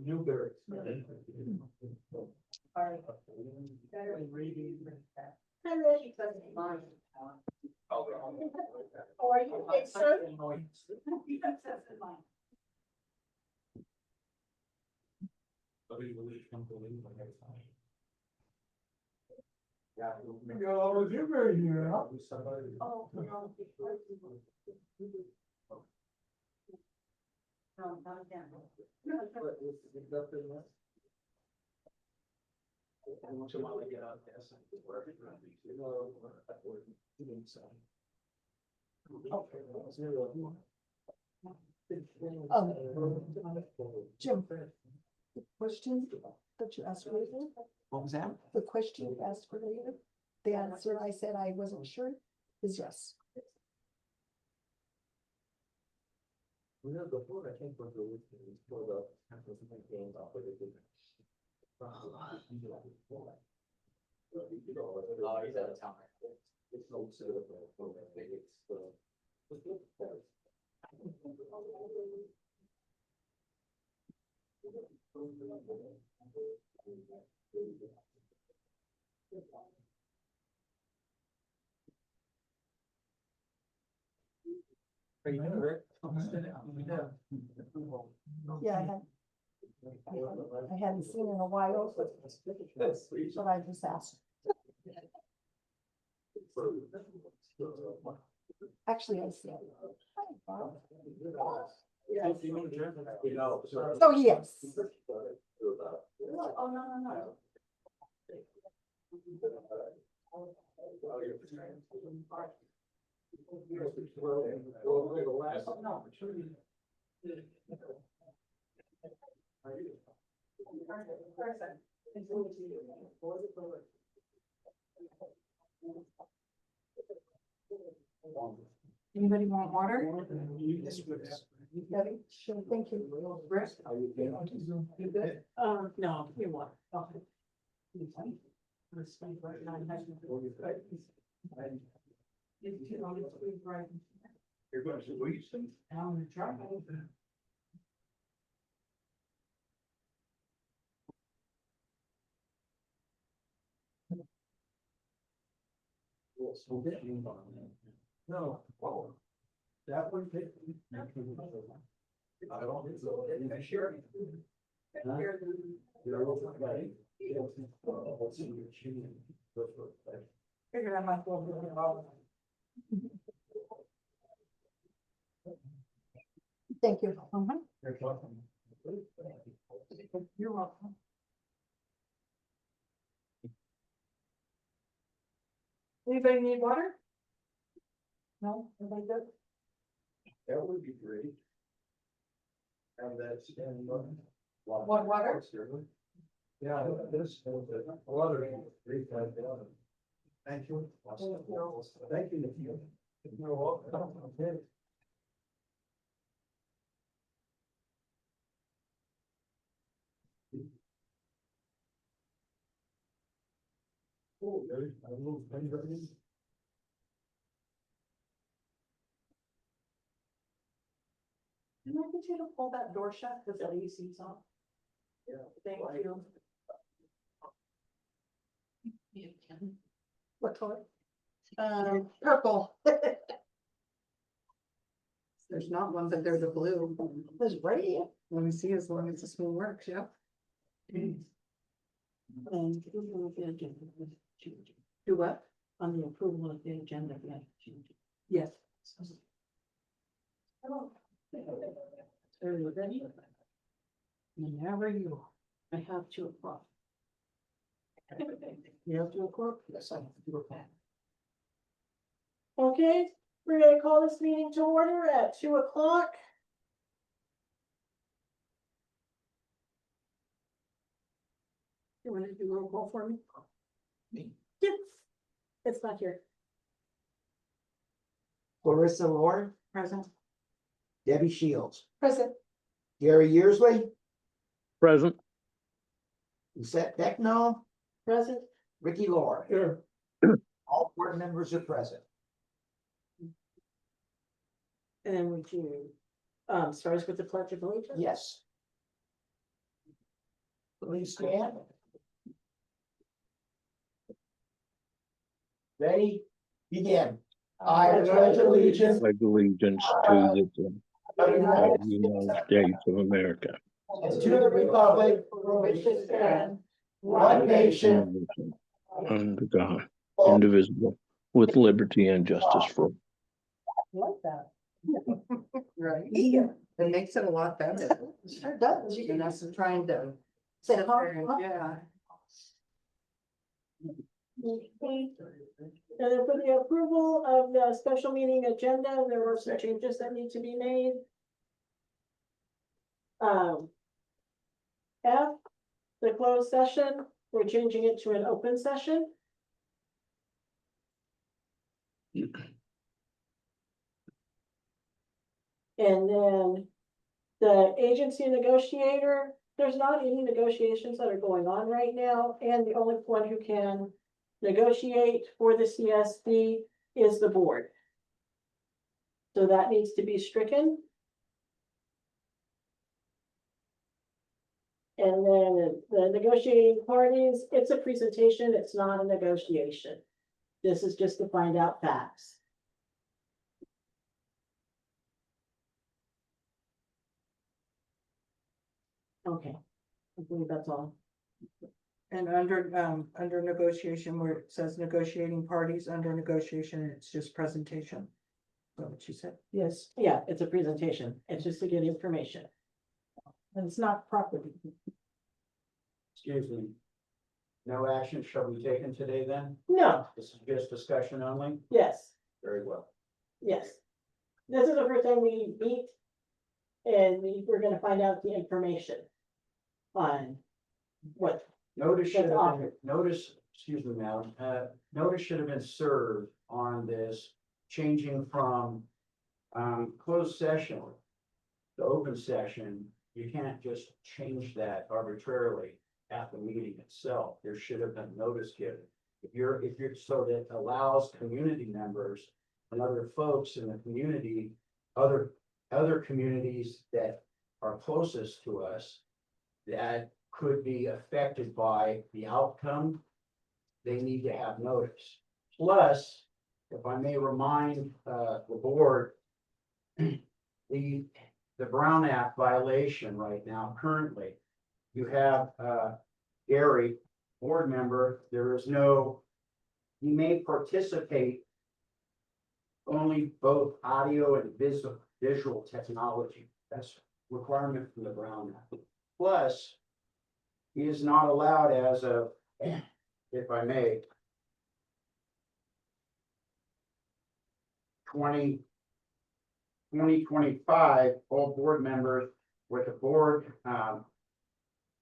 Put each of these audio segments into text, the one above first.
Newberry. Oh, are you okay, sir? Yo, Newberry here, huh? Oh, no. No, not again. Jim, the question that you asked earlier, What was that? the question you asked earlier, the answer I said I wasn't sure is yes. Are you doing Rick? Yeah, I hadn't seen in a while, but I just asked. Actually, I said. "Hi, Bob." Oh, yes. Oh, no. Anybody want water? Debbie, sure, thank you. Rick? You good? No, you want. Okay. You're going to squeeze them. I'm gonna try. No. That would take. I don't think so. Yeah, sure. Figured I might go a little bit off. Thank you. You're welcome. Anybody need water? No, everybody good? That would be great. And that's, and. Want water? Yeah, this, a lot of. Thank you. Thank you. You're welcome. Okay. Oh, there's a little thing right in. Can I get you to pull that door shut, because that AC's on? Yeah. Thank you. What color? Purple. There's not one, but there's a blue. There's red. Let me see, as long as this one works, yeah. And approval of the agenda. Do what? On the approval of the agenda, we have to change it. Yes. Are you ready? Whenever you are. I have 2 o'clock. You have 2 o'clock? Yes, I have 2 o'clock. Okay, we're gonna call this meeting to order at 2 o'clock. You want to do a roll call for me? Yes, it's not here. Clarissa Moore, Present. Debbie Shields, Present. Gary Yearsley, Present. Lisette Becknell, Present. Ricky Laura. Here. All 4 members are present. And would you Starts with the Pledge of Allegiance. Yes. Please stand. Ready? Begin. I pledge allegiance pledge allegiance to the to the flag of United the United States of America. and to the republic for which it stands, one nation, Under God, indivisible, with liberty and justice for all. Like that. Right. Yeah. It makes it a lot better. Sure does. And that's trying to. Say, huh? Yeah. And then for the approval of the special meeting agenda, there were some changes that need to be made. F, the closed session, we're changing it to an open session. And then the agency negotiator, there's not any negotiations that are going on right now, and the only one who can negotiate for the CSD is the board. So that needs to be stricken. And then the negotiating parties, it's a presentation, it's not a negotiation. This is just to find out facts. Okay, I believe that's all. And under negotiation where it says negotiating parties, under negotiation, it's just presentation. Is that what you said? Yes, Yeah, it's a presentation. It's just to get information. and it's not property. Excuse me. No action shall be taken today then? No, This is just discussion only? yes, Very well. yes. This is the first time we meet. And we're gonna find out the information on what, Notice should That's have been, offered. notice, excuse me, madam, notice should have been served on this, changing from closed session to open session. You can't just change that arbitrarily at the meeting itself. There should have been notice given. If you're, so that allows community members and other folks in the community, other communities that are closest to us that could be affected by the outcome, they need to have notice. Plus, if I may remind the board, the Brown Act violation right now, currently, you have Gary, board member, there is no, he may participate only both audio and visual technology. That's requirement from the Brown Act. Plus, he is not allowed as of, if I may, 2025, all board members with the board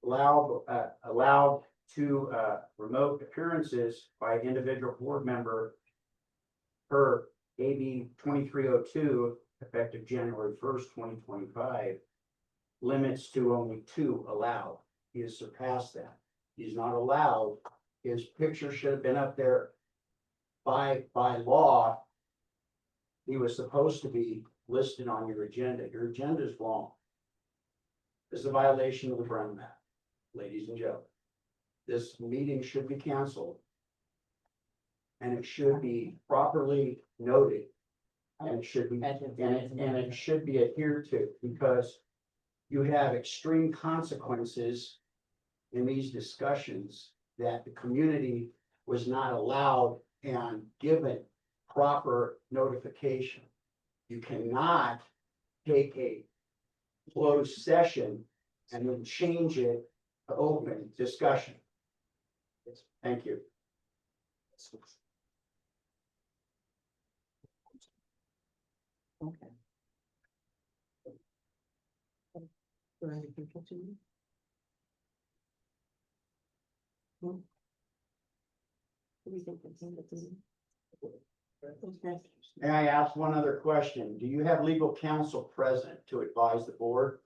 allowed to remote appearances by individual board member per AB 2302, effective January 1st, 2025, limits to only 2 allowed. He has surpassed that. He's not allowed. His picture should have been up there by law. He was supposed to be listed on your agenda. Your agenda is wrong. This is a violation of the Brown Act, ladies and gentlemen. This meeting should be canceled. And it should be properly noted. And it should be, and it should be adhered to, because you have extreme consequences in these discussions that the community was not allowed and given proper notification. You cannot take a closed session and then change it to open discussion. Thank you. Okay. Do I need to continue? What do you think? Okay. May I ask one other question? Do you have legal counsel present to advise the board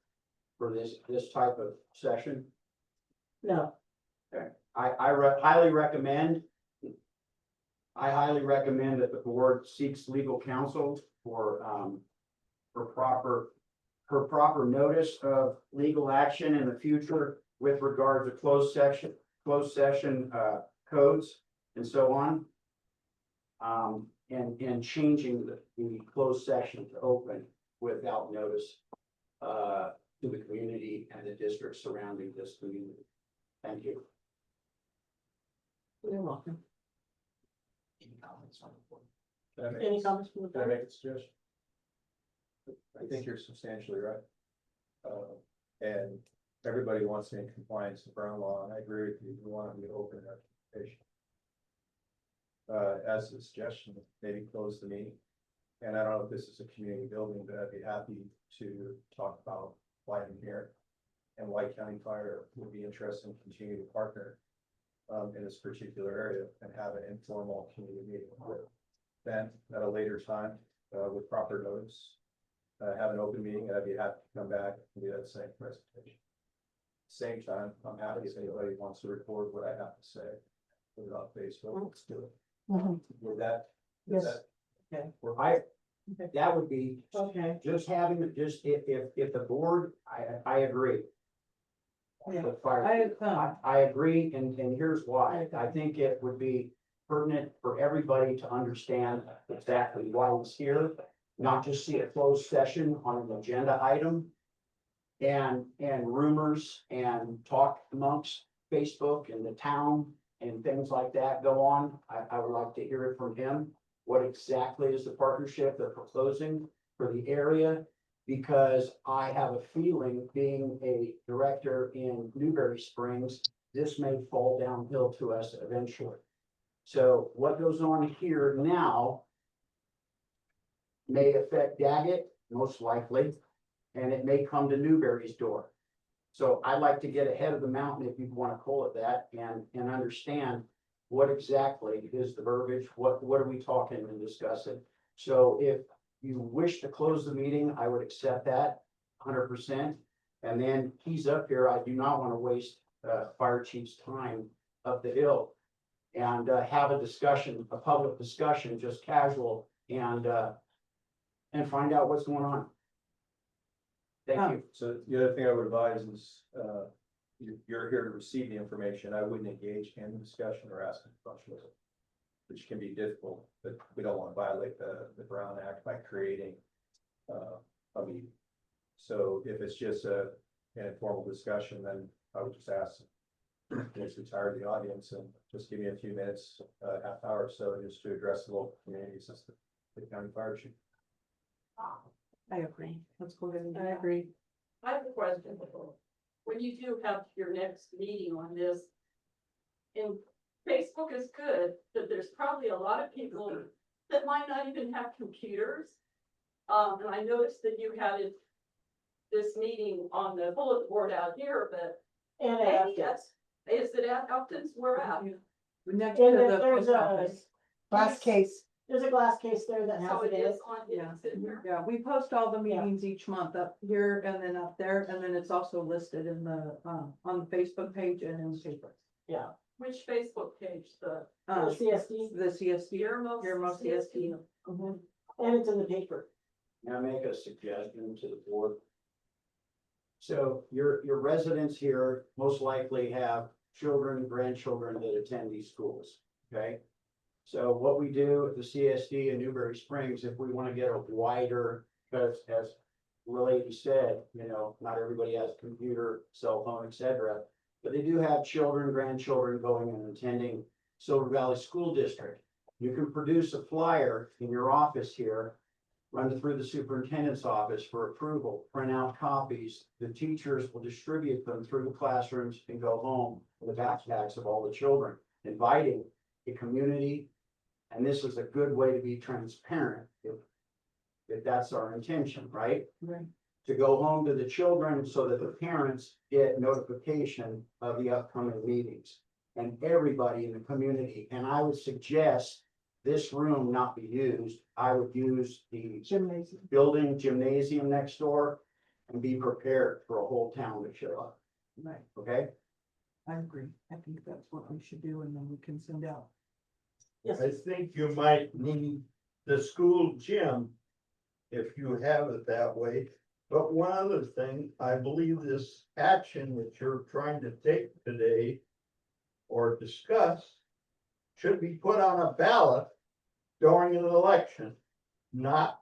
for this type of session? no, I highly recommend. I highly recommend that the board seeks legal counsel for proper her proper notice of legal action in the future with regard to closed session, codes and so on. And changing the closed session to open without notice, to the community and the district surrounding this community. Thank you. You're welcome. Any comments on the board? Any comments from the Can I board? make a suggestion? I think you're substantially right. And everybody wants to be in compliance with Brown law, and I agree with you, we want to be open to representation. As a suggestion, maybe close the meeting. And I don't know if this is a community building, but I'd be happy to talk about why I'm here. And why County Fire would be interested in continuing to partner in this particular area and have an informal community meeting. Then at a later time, with proper notice, have an open meeting, and I'd be happy to come back and do that same presentation. Same time, I'm happy if anybody wants to record what I have to say, put it on Facebook, let's do it. Mhm. With that. Yes. That would be Okay, just having, if the board, I agree. Yeah. With fire. I agree, and here's why. I think it would be pertinent for everybody to understand exactly why it's here, not just see a closed session on an agenda item. And rumors and talk amongst Facebook and the town and things like that go on. I would like to hear it from him. What exactly is the partnership they're proposing for the area? Because I have a feeling, being a director in Newberry Springs, this may fall downhill to us eventually. So what goes on here now may affect Daggett, most likely, and it may come to Newberry's door. So I'd like to get ahead of the mountain, if you want to call it that, and understand what exactly is the verbiage, what are we talking and discussing? So if you wish to close the meeting, I would accept that 100%. And then he's up here, I do not want to waste Fire Chief's time up the hill. And have a discussion, a public discussion, just casual, and find out what's going on. Thank you. So the other thing I would advise is, you're here to receive the information. I wouldn't engage in the discussion or ask questions, which can be difficult, but we don't want to violate the Brown Act by creating a meeting. So if it's just an informal discussion, then I would just ask, just retire the audience and just give me a few minutes, half hour or so, just to address the local communities as the county fire chief. I agree. Let's go ahead and. I agree. I have a question. When you do have your next meeting on this, and Facebook is good, but there's probably a lot of people that might not even have computers. And I noticed that you had this meeting on the bulletin board out here, but and maybe is it at Upton's? Where at? Next And to then the there's post a- office. Last case, there's a glass case there that has So it it in is it. on, it's in here. Yeah, we post all the Yeah. meetings each month up here and then up there, and then it's also listed in the, on the Facebook page and in the paper. Yeah, Which Facebook page? The the CSD. The CSD. Yermo Yermo CSD. Mhm. And it's in the paper. May I make a suggestion to the board? So your residents here most likely have children, grandchildren that attend these schools, okay? So what we do at the CSD in Newberry Springs, if we want to get a wider, because as the lady said, you know, not everybody has a computer, cell phone, etc. But they do have children, grandchildren going and attending Silver Valley School District. You can produce a flyer in your office here, run it through the superintendent's office for approval, print out copies. The teachers will distribute them through the classrooms and go home with the backpacks of all the children, inviting the community. And this is a good way to be transparent, if that's our intention, right? Right. To go home to the children so that the parents get notification of the upcoming meetings. And everybody in the community, and I would suggest this room not be used. I would use the gymnasium. building gymnasium next door and be prepared for a whole town to show up, Right, okay? I agree. I think that's what we should do, and then we can send out. Yes, I think you might need the school gym, if you have it that way, But one other thing, I believe this action that you're trying to take today or discuss should be put on a ballot during an election, not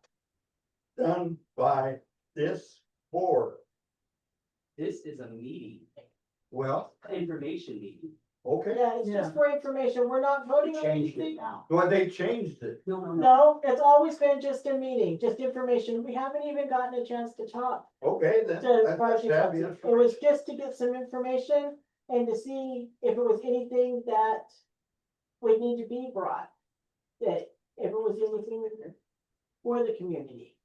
done by this board. This is a meeting, Well, information meeting. okay, Yeah, it's just for information. We're not voting on Changed it anything. now. well, they changed it. No, no, no. No, it's always been just a meeting, just information. We haven't even gotten a chance to talk Okay, then. to that's Margie savvy Johnson. It was just to get some information and to see if it was anything that would need to be brought. That if it was anything for the community.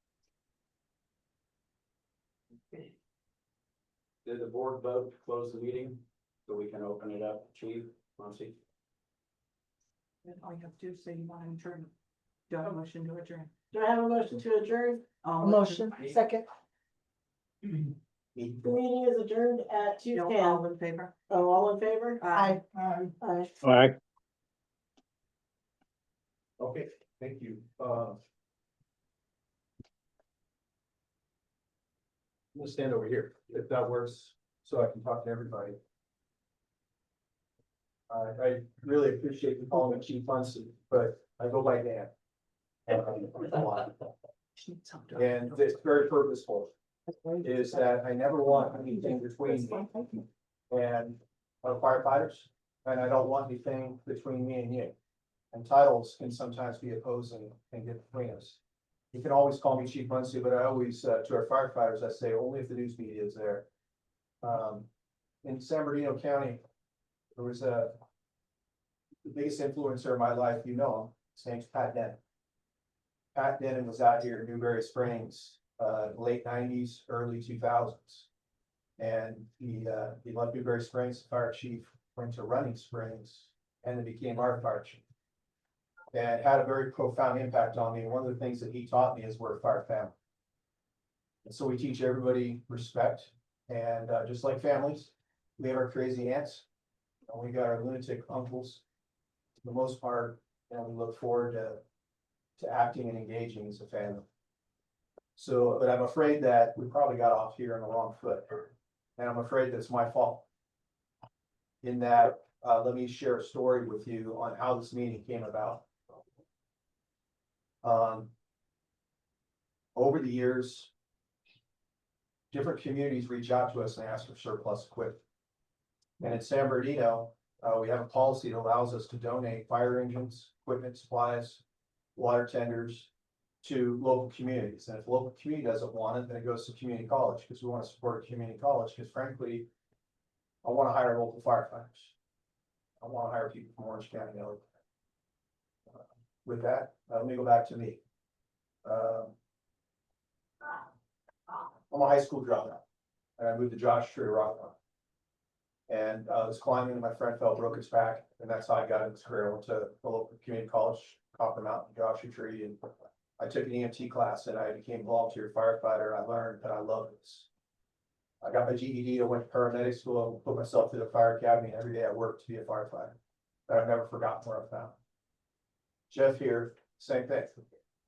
Did the board vote to close the meeting so we can open it up, Chief Munsey? And all you have to do is say you want to adjourn. Do I have a motion to adjourn? Do I have a motion to adjourn? I'll Motion, second. The meeting is adjourned at You know, 2:10. all in favor? Oh, all in favor? Aye. Aye. All right. Okay, thank you. I'm gonna stand over here, if that works, so I can talk to everybody. I really appreciate you calling me Chief Munsey, but I go by Dan. And it's very purposeful, is that I never want anything between me and our firefighters, and I don't want anything between me and you. And titles can sometimes be opposing and get between us. You can always call me Chief Munsey, but I always, to our firefighters, I say only if the news media is there. In San Bernardino County, there was the biggest influencer in my life, you know him, his name's Pat Denton. Pat Denton was out here in Newberry Springs, late nineties, early 2000s. And he left Newberry Springs, fire chief, went to Running Springs, and then became our fire chief. And had a very profound impact on me. And one of the things that he taught me is we're a fire family. And so we teach everybody respect, and just like families, we have our crazy aunts, and we got our lunatic uncles. For the most part, and we look forward to acting and engaging as a family. So, but I'm afraid that we probably got off here on the wrong foot, and I'm afraid that's my fault. In that, let me share a story with you on how this meeting came about. Over the years, different communities reach out to us and ask for surplus equipment. And in San Bernardino, we have a policy that allows us to donate fire engines, equipment, supplies, water tenders to local communities. And if the local community doesn't want it, then it goes to community college, because we want to support a community college, because frankly, I want to hire local firefighters. I want to hire people from Orange County. With that, let me go back to me. I'm a high school dropout, and I moved to Joshua Tree, Rockland. And I was climbing, and my friend fell, broke his back, and that's how I got in this career. I went to the local community college, Copper Mountain, Joshua Tree, and I took an EMT class, and I became a volunteer firefighter. I learned that I love this. I got my GED, I went to paramedic school, put myself through the fire academy, and every day I worked to be a firefighter. But I've never forgotten where I found. Jeff here, same thing.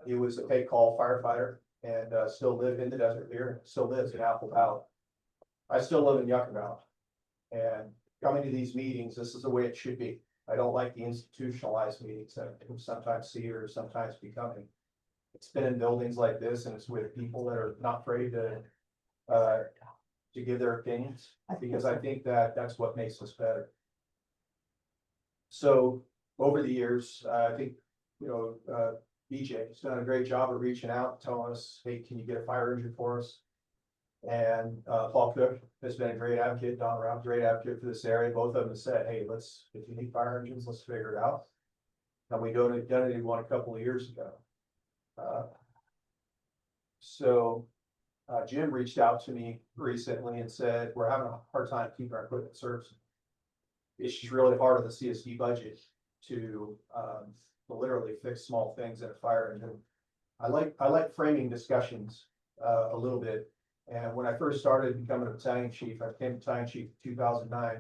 He was a pay call firefighter and still lived in the desert here, still lives in Apple Valley. I still live in Yucca Valley. And coming to these meetings, this is the way it should be. I don't like the institutionalized meetings that we sometimes see or sometimes becoming. It's been in buildings like this, and it's with people that are not afraid to give their opinions, because I think that that's what makes us better. So over the years, I think, you know, BJ has done a great job of reaching out, telling us, hey, can you get a fire engine for us? And Paul Cook has been a great advocate, Don Round, great advocate for this area. Both of them have said, hey, if you need fire engines, let's figure it out. And we donated one a couple of years ago. Jim reached out to me recently and said, we're having a hard time keeping our equipment serviced. It's just really hard on the CSD budget to literally fix small things in a fire engine. I like framing discussions a little bit. And when I first started becoming a battalion chief, I became battalion chief in 2009.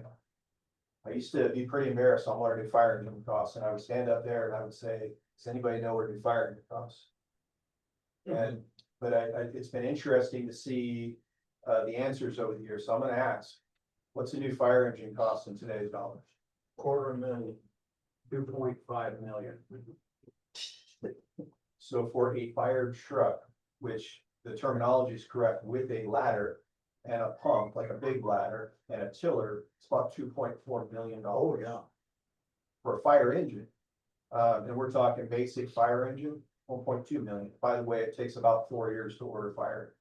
I used to be pretty embarrassed on what a new fire engine costs, and I would stand up there and I would say, does anybody know what a new fire engine costs? And but it's been interesting to see, the answers over the years, so I'm gonna ask. What's a new fire engine cost in today's dollars? $250,000. 2.5 million. So for a fire truck, which the terminology is correct, with a ladder and a pump, like a big ladder, and a tiller, it's about $2.4 million. Oh, yeah. For a fire engine. And we're talking basic fire engine, 1.2 million. By the way, it takes about 4 years to order fire.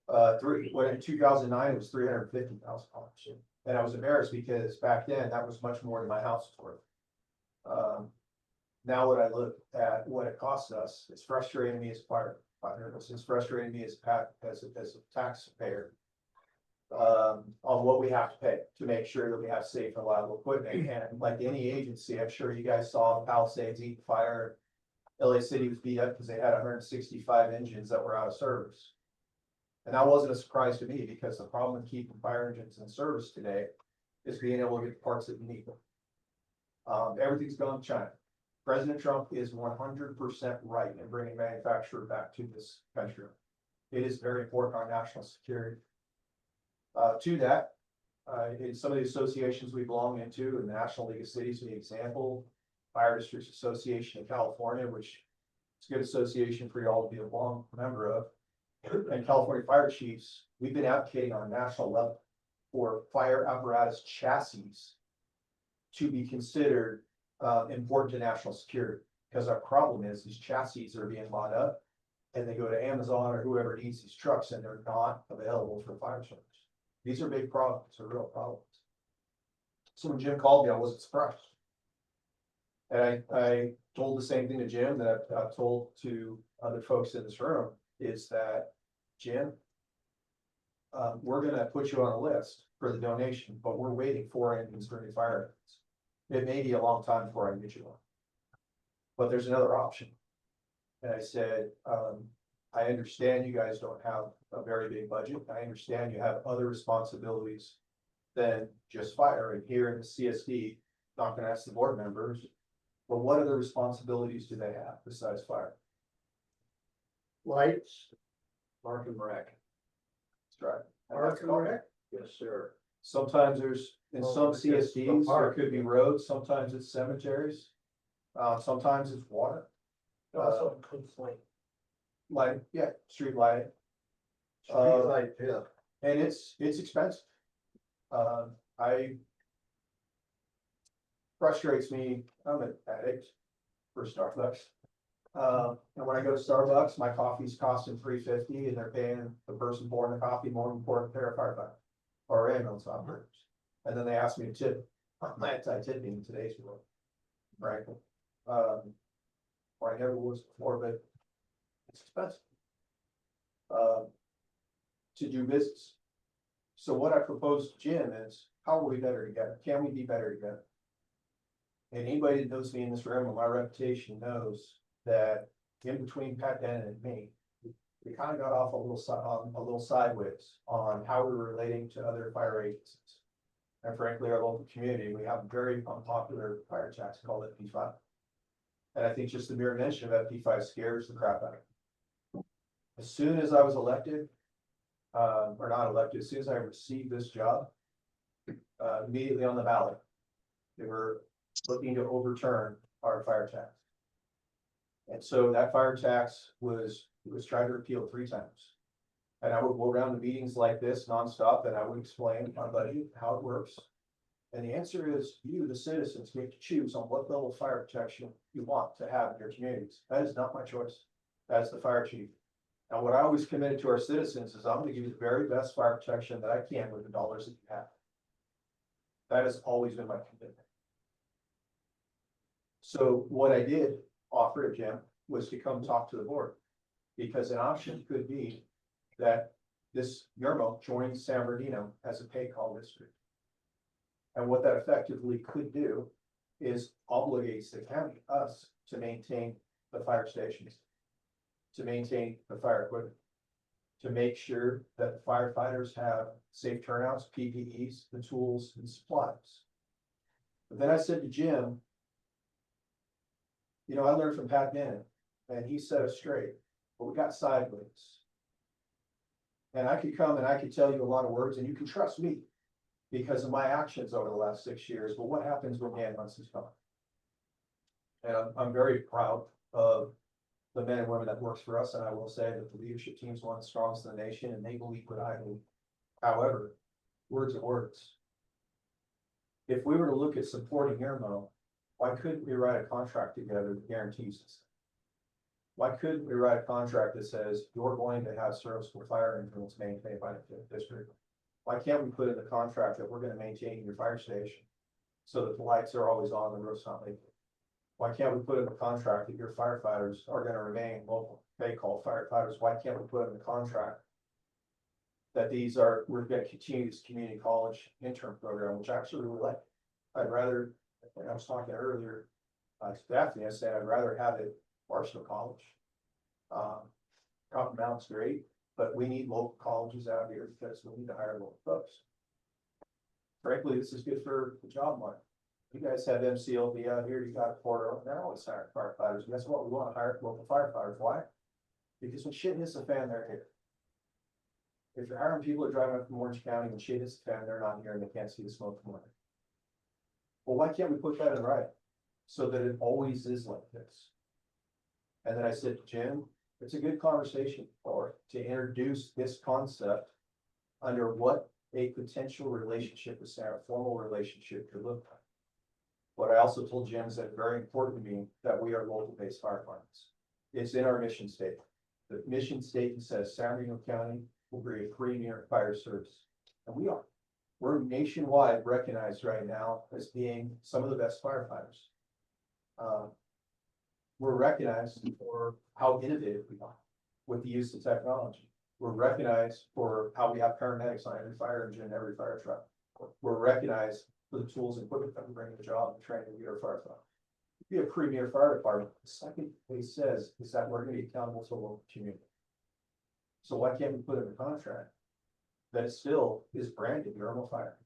In 2009, it was $350,000. And I was embarrassed because back then, that was much more than my house was worth. Now when I look at what it costs us, it's frustrating me as a firefighter, it's frustrating me as a taxpayer. On what we have to pay to make sure that we have safe and reliable equipment, and like any agency, I'm sure you guys saw Palisades eat fire. LA City was beat up because they had 165 engines that were out of service. And that wasn't a surprise to me, because the problem with keeping fire engines in service today is being able to get the parts that you need. Everything's gone to China. President Trump is 100% right in bringing manufacturer back to this country. It is very important to our national security. To that, in some of the associations we belong into, and the National League of Cities, for the example, Fire Districts Association of California, which is a good association for you all to be a long member of, and California Fire Chiefs, we've been advocating on a national level for fire apparatus chassis to be considered important to national security, because our problem is these chassis are being bought up and they go to Amazon or whoever needs these trucks, and they're not available for fire service. These are big problems, they're real problems. So when Jim called me, I wasn't surprised. And I told the same thing to Jim that I've told to other folks in this room, is that, Jim, we're gonna put you on a list for the donation, but we're waiting 4 engines for new fire engines. It may be a long time before I can get you one. But there's another option. And I said, I understand you guys don't have a very big budget. I understand you have other responsibilities than just fire. And here in the CSD, not gonna ask the board members, but what other responsibilities do they have besides fire? Lights, Park and Rec. That's right. And Park that's and called- Rec? Yes, sir. Sometimes there's, in Oh, some it's just the CSDs, there park. could be roads, sometimes it's cemeteries. Sometimes it's water. Also includes Like, yeah, street lighting. street light, yeah. And it's expensive. I frustrates me, I'm an addict for Starbucks. And when I go to Starbucks, my coffee's costing $3.50 and they're paying the person pouring the coffee more than important pair of firefighter or ambulance operators. And then they ask me to tip. I'm anti-tipping in today's world, right? Or I never was before, but it's expensive. To do business. So what I propose to Jim is, how are we better together? Can we be better together? And anybody that knows me in this room and my reputation knows that in between Pat Denton and me, we kind of got off a little sideways on how we're relating to other fire agencies. And frankly, our local community, we have a very unpopular fire tax called FP5. And I think just the mere mention of FP5 scares the crap out of me. As soon as I was elected, or not elected, as soon as I received this job, immediately on the ballot, they were looking to overturn our fire tax. And so that fire tax was tried to repeal 3 times. And I would go around to meetings like this nonstop, and I would explain our budget, how it works. And the answer is, you, the citizens, get to choose on what level of fire protection you want to have in your communities. That is not my choice. That's the fire chief. And what I always committed to our citizens is, I'm gonna give you the very best fire protection that I can with the dollars that you have. That has always been my commitment. So what I did offer to Jim was to come talk to the board, because an option could be that this Yermo joins San Bernardino as a pay call district. And what that effectively could do is obligates the county, us, to maintain the fire stations, to maintain the fire equipment, to make sure that the firefighters have safe turnouts, PPEs, the tools and supplies. But then I said to Jim, you know, I learned from Pat Denton, and he set us straight. but we got sideways. And I could come and I could tell you a lot of words and you can trust me because of my actions over the last 6 years, but what happens when Dan Munsey's gone? And I'm very proud of the men and women that works for us, and I will say that the leadership team is one of the strongest in the nation, and they believe what I believe. However, words are words. If we were to look at supporting Yermo, why couldn't we write a contract together that guarantees this? Why couldn't we write a contract that says you're going to have serviceable fire engines maintained by the district? Why can't we put in the contract that we're going to maintain your fire station so that the lights are always on, the roof's not leaking? Why can't we put in the contract that your firefighters are going to remain local, they call firefighters? Why can't we put in the contract that we're going to continue this community college intern program, which actually we like? I'd rather, I was talking earlier, to Daphne, I said, I'd rather have it Barstow College. Cotton Mountain's great, but we need local colleges out here because we need to hire local folks. Frankly, this is good for the job market. You guys have MCLB out here, you got Porter, they're always hiring firefighters. And guess what? We want to hire local firefighters. Why? Because when shit hits the fan, they're here. If you're hiring people that are driving up from Orange County, when shit hits the fan, they're not here and they can't see the smoke from it. Well, why can't we put that in writing so that it always is like this? And then I said to Jim, it's a good conversation for to introduce this concept under what a potential relationship with Sarah, a formal relationship could look like. What I also told Jim is that it's very important to me that we are local-based fire departments. It's in our mission statement. The mission statement says San Bernardino County will be a premier fire service, and we are. We're nationwide recognized right now as being some of the best firefighters. We're recognized for how innovative we are with the use of technology. We're recognized for how we have paramedics on every fire engine and every fire truck. We're recognized for the tools and equipment that we bring to the job and training to be our firefighter. Be a premier fire department. The second thing says is that we're going to be accountable to a local community. So why can't we put in the contract that it still is branded Yermo Fire?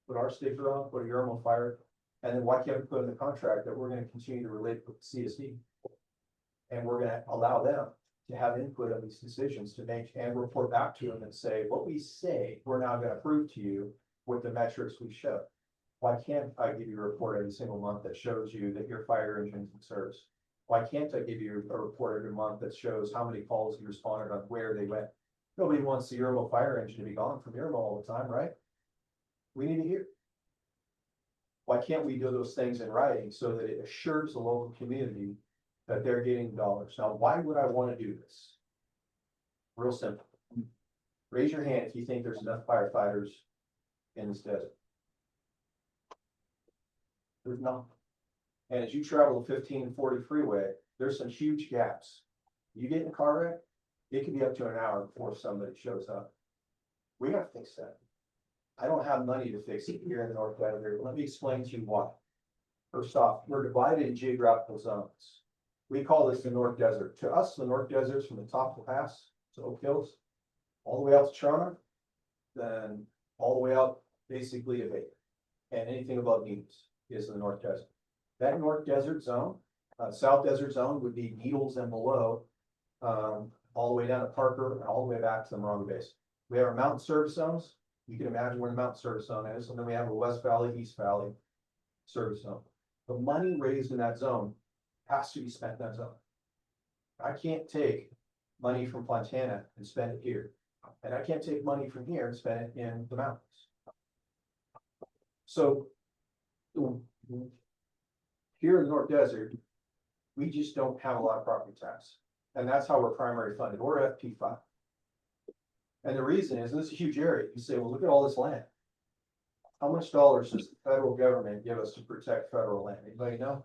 Put our sticker on, put a Yermo Fire, and then why can't we put in the contract that we're going to continue to relate with CSD? And we're going to allow them to have input on these decisions to make and report back to them and say, what we say, we're now going to prove to you with the metrics we show. Why can't I give you a report every single month that shows you that your fire engine's in service? Why can't I give you a report every month that shows how many calls you responded on where they went? Nobody wants the Yermo fire engine to be gone from Yermo all the time, right? We need to hear. Why can't we do those things in writing so that it assures the local community that they're getting dollars? Now, why would I want to do this? Real simple. Raise your hand if you think there's enough firefighters in this desert. There's not. And as you travel the 15 and 40 freeway, there's some huge gaps. You get in a car wreck, it can be up to an hour before somebody shows up. We got to fix that. I don't have money to fix it here in the North Desert. Let me explain to you why. First off, we're divided in geographical zones. We call this the North Desert. To us, the North Desert is from the top of the pass to Oak Hills, all the way out to Toronto, then all the way out basically to Baker. And anything above Needles is the North Desert. That North Desert zone, South Desert zone would be Needles and below, all the way down to Parker and all the way back to the Morongo Basin. We have our mountain service zones. You can imagine where the mountain service zone is. And then we have a West Valley, East Valley service zone. The money raised in that zone has to be spent in that zone. I can't take money from Fontana and spend it here. And I can't take money from here and spend it in the mountains. So here in the North Desert, we just don't have a lot of property tax. And that's how we're primary funded. We're FP5. And the reason is, this is a huge area. You say, well, look at all this land. How much dollars does the federal government give us to protect federal land? Anybody know?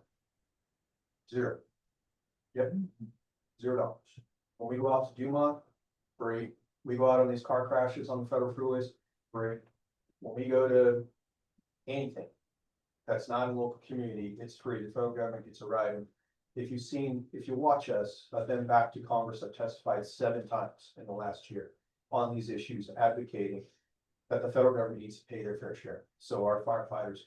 Zero. Yep. $0. When we go out to Dumont, free. We go out on these car crashes on the federal freeways, free. When we go to anything that's not in a local community, it's free. The federal government gets a ride. And if you watch us, I've been back to Congress. I've testified 7 times in the last year on these issues, advocating that the federal government needs to pay their fair share. So our firefighters,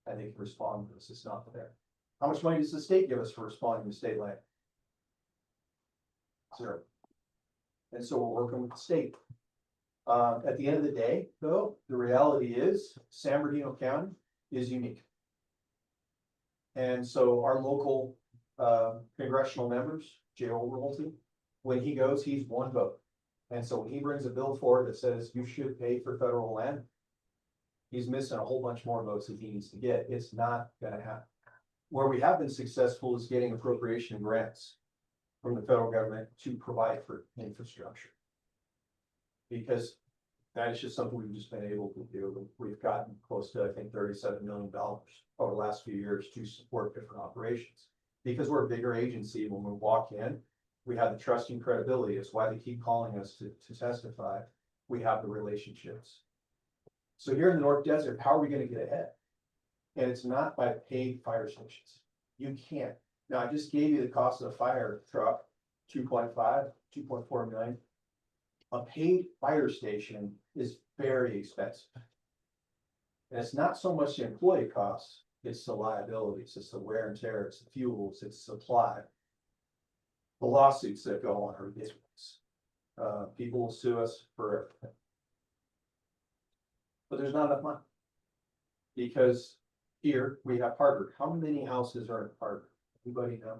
and they can respond to this. It's not there. How much money does the state give us for responding to state land? Zero. And so we're working with the state. At the end of the day, though, the reality is San Bernardino County is unique. And so our local, congressional members, Jay Overholty, when he goes, he's one vote. And so when he brings a bill forward that says you should pay for federal land, he's missing a whole bunch more votes that he needs to get. It's not gonna happen. Where we have been successful is getting appropriation grants from the federal government to provide for infrastructure. Because that is just something we've just been able to do. We've gotten close to, I think, $37 million over the last few years to support different operations. Because we're a bigger agency, when we walk in, we have the trust and credibility. It's why they keep calling us to testify. We have the relationships. So here in the North Desert, how are we gonna get ahead? And it's not by paid fire stations. You can't. Now, I just gave you the cost of a fire truck, 2.5, 2.4 million. A paid fire station is very expensive. And it's not so much the employee costs, it's the liabilities, it's the wear and tear, it's the fuels, it's supply. The lawsuits that go on are ridiculous. People will sue us for everything. But there's not enough money. Because here we have Harvard. How many houses are in Harvard? Anybody know?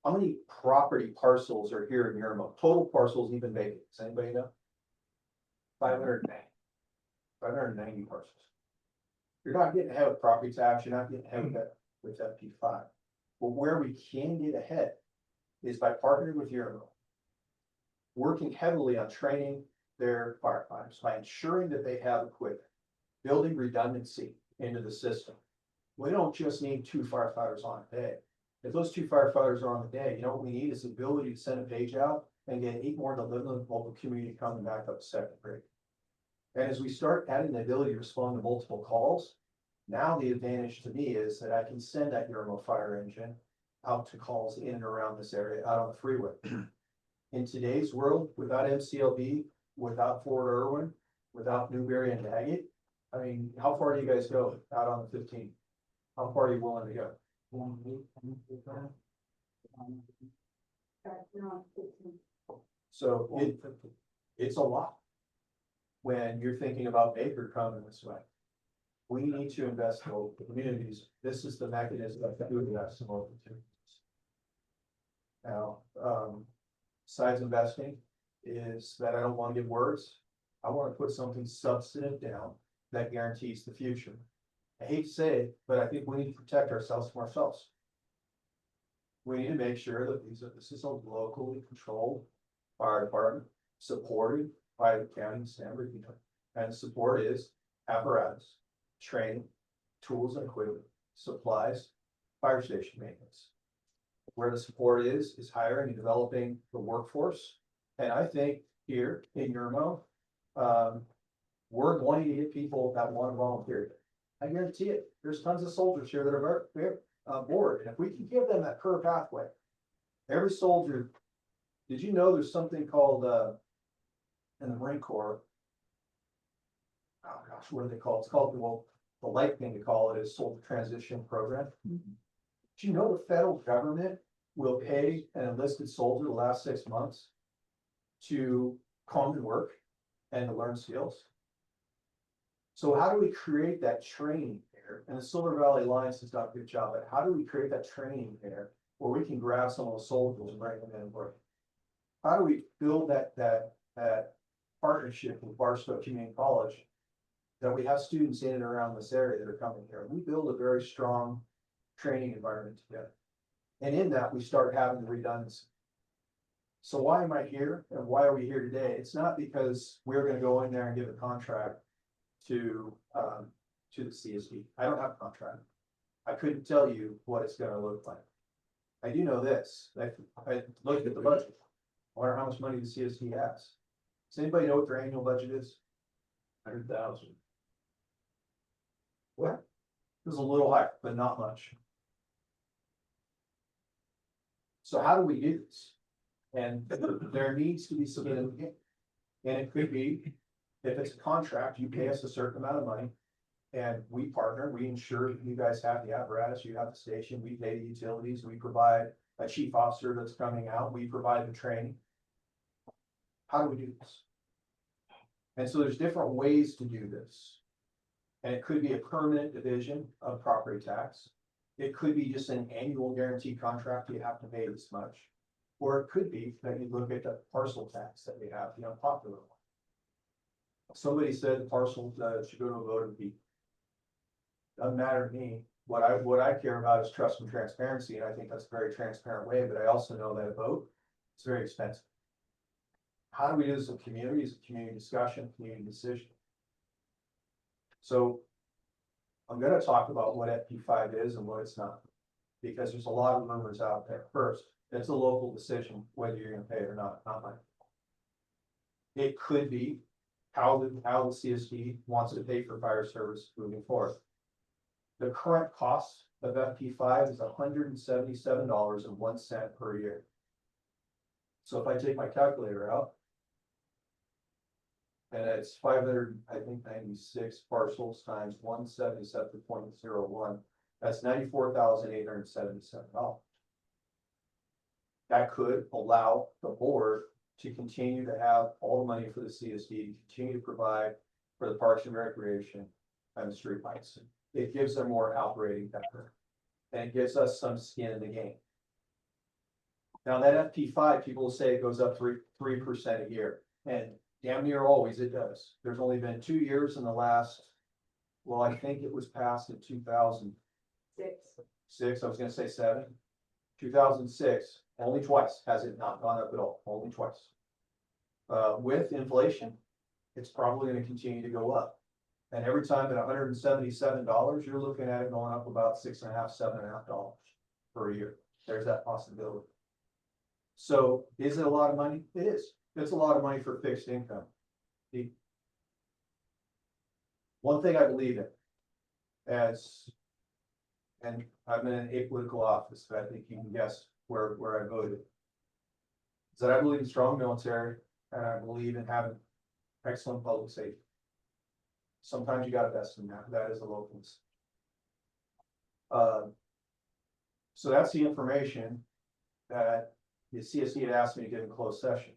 How many property parcels are here in Yermo? Total parcels even vacant. Does anybody know? 590. 590 parcels. You're not getting ahead with property tax. You're not getting ahead with FP5. But where we can get ahead is by partnering with Yermo, working heavily on training their firefighters, by ensuring that they have equipment, building redundancy into the system. We don't just need 2 firefighters on a day. If those 2 firefighters are on the day, you know what we need is the ability to send a page out and get 8 more to live in the local community coming back up to second grade. And as we start adding the ability to respond to multiple calls, now the advantage to me is that I can send that Yermo fire engine out to calls in and around this area, out on the freeway. In today's world, without MCLB, without Fort Irwin, without Newberry and Daggett, I mean, how far do you guys go out on the 15? How far are you willing to go? So it's a lot. When you're thinking about Baker coming this way, we need to invest in local communities. This is the mechanism that we invest in local communities. Now, besides investing is that I don't want to give words. I want to put something substantive down that guarantees the future. I hate to say it, but I think we need to protect ourselves from ourselves. We need to make sure that this is a locally controlled fire department, supported by the county and San Bernardino. And the support is apparatus, training, tools and equipment, supplies, fire station maintenance. Where the support is hiring and developing the workforce. And I think here in Yermo, we're going to get people that want to volunteer. I guarantee it. There's tons of soldiers here that are very bored. And if we can give them that career pathway, every soldier, did you know there's something called, in the Marine Corps, oh gosh, what do they call it? It's called, well, the light thing to call it is soldier transition program. Do you know the federal government will pay an enlisted soldier the last 6 months to come to work and to learn skills? So how do we create that training there? And the Silver Valley Alliance has done a good job, but how do we create that training there where we can grab some of those soldiers and bring them in and work? How do we build that partnership with Barstow Community College, that we have students in and around this area that are coming here? We build a very strong training environment together. And in that, we start having the redundancy. So why am I here and why are we here today? It's not because we're going to go in there and give a contract to the CSD. I don't have a contract. I couldn't tell you what it's going to look like. I do know this. I looked at the budget. I wonder how much money the CSD has. Does anybody know what their annual budget is? 100,000. What? It was a little higher, but not much. So how do we do this? And there needs to be some, and it could be, if it's a contract, you pay us a certain amount of money. And we partner, we ensure you guys have the apparatus, you have the station, we pay the utilities, we provide a chief officer that's coming out, we provide the training. How do we do this? And so there's different ways to do this. And it could be a permanent division of property tax. It could be just an annual guaranteed contract, you have to pay this much. Or it could be that you look at the parcel tax that we have, popular one. Somebody said the parcel should go to a vote of the people. Doesn't matter to me. What I care about is trust and transparency, and I think that's a very transparent way, but I also know that a vote is very expensive. How do we do this in community? It's a community discussion, community decision. So I'm gonna talk about what FP5 is and what it's not, because there's a lot of rumors out there. First, it's a local decision whether you're gonna pay it or not mine. It could be how the CSD wants to pay for fire service moving forward. The current cost of FP5 is $177.01 per year. So if I take my calculator out, and it's 596 parcels times 177.01, that's $94,877. That could allow the board to continue to have all the money for the CSD, continue to provide for the Parks and Recreation and the streetlights. It gives them more operating pepper, and it gives us some skin in the game. Now that FP5, people will say it goes up 3% a year, and damn near always it does. There's only been 2 years in the last, well, I think it was passed in 2006. I was gonna say 7. 2006, only twice has it not gone up at all, only twice. With inflation, it's probably gonna continue to go up. And every time at $177, you're looking at it going up about $6.5, $7.5 per year. There's that possibility. So is it a lot of money? It is. It's a lot of money for fixed income. One thing I believe in, and I'm in an apolitical office, but I think you can guess where I voted, is that I believe in strong military, and I believe in having excellent public safety. Sometimes you gotta invest in that. That is a localness. So that's the information that the CSD had asked me to get in closed session.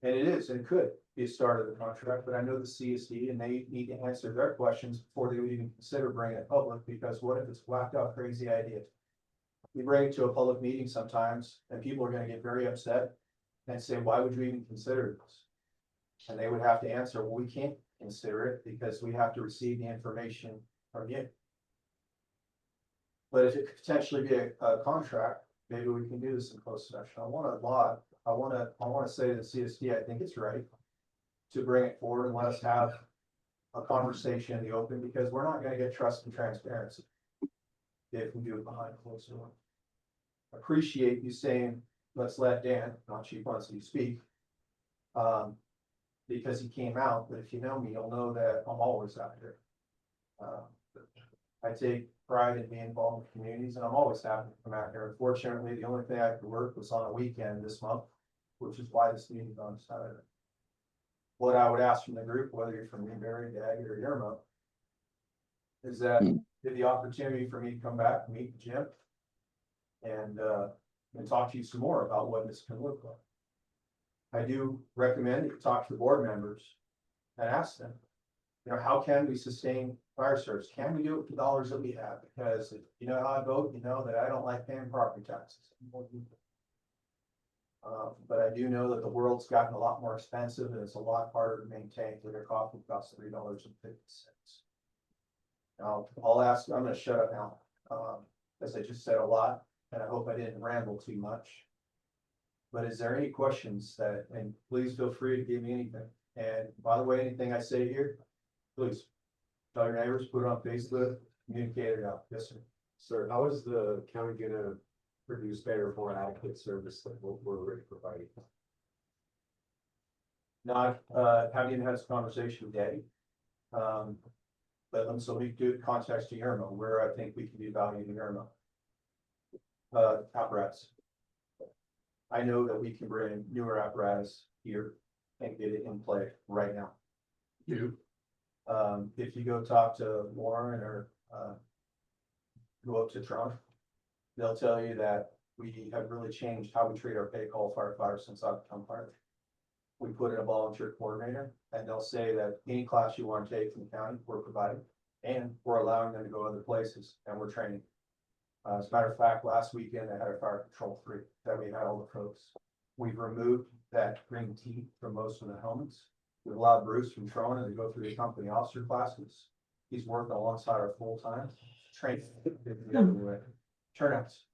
And it is, and it could be a start of the contract, but I know the CSD and they need to answer their questions before they would even consider bringing it public, because what if it's a whacked out crazy idea? You bring it to a public meeting sometimes, and people are gonna get very upset and say, why would you even consider this? And they would have to answer, well, we can't consider it because we have to receive the information from you. But if it could potentially be a contract, maybe we can do this in closed session. I want to say to the CSD, I think it's right to bring it forward and let us have a conversation in the open, because we're not going to get trust and transparency if we do it behind closed doors. Appreciate you saying, let's let Dan, not Chief Munsey, speak. Because he came out, but if you know me, you'll know that I'm always out here. I take pride in being involved in communities, and I'm always happy to come out here. Unfortunately, the only thing I could work was on a weekend this month, which is why this meeting's on Saturday. What I would ask from the group, whether you're from Newberry, Daggett, or Yermo, is that give the opportunity for me to come back, meet Jim, and talk to you some more about what this can look like. I do recommend that you talk to the board members and ask them, how can we sustain fire service? Can we do it with the dollars that we have? Because if you know how I vote, you know that I don't like paying property taxes. But I do know that the world's gotten a lot more expensive, and it's a lot harder to maintain. Liter coffee costs $3.50. Now, I'm gonna shut up now, as I just said a lot, and I hope I didn't ramble too much. But is there any questions and please feel free to give me anything. And by the way, anything I say here, please tell your neighbors, put it on Facebook, communicate it out. Yes, sir. Sir, how is the county gonna produce better, more adequate service than what we're already providing? Not, haven't even had this conversation with Daddy. But so we do context to Yermo, where I think we can be valued in Yermo. Apparatus. I know that we can bring newer apparatus here and get it in play right now. If you go talk to Warren or go up to Trump, they'll tell you that we have really changed how we treat our pay call firefighters since I've become firefighter. We put in a volunteer coordinator, and they'll say that any class you want to take from the county, we're providing, and we're allowing them to go other places, and we're training. As a matter of fact, last weekend, I had a fire patrol 3 that we had all the folks. We've removed that green tee from most of the helmets. We've allowed Bruce from Trona to go through the company officer classes. He's working alongside our full-time training. Turnouts.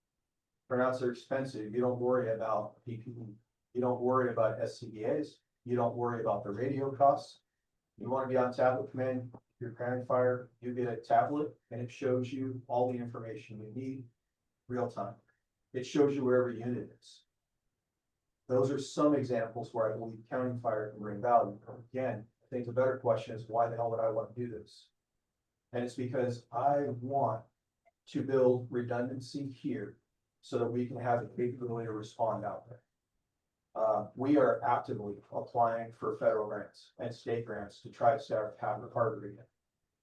Turnouts are expensive. You don't worry about PPE. You don't worry about SCBAs. You don't worry about the radio costs. You want to be on tablet command, you're preparing fire, you get a tablet and it shows you all the information you need real time. It shows you where every unit is. Those are some examples where I believe county fire can bring value. Again, I think the better question is, why the hell would I want to do this? And it's because I want to build redundancy here so that we can have the capability to respond out there. We are actively applying for federal grants and state grants to try to staff Harvard again.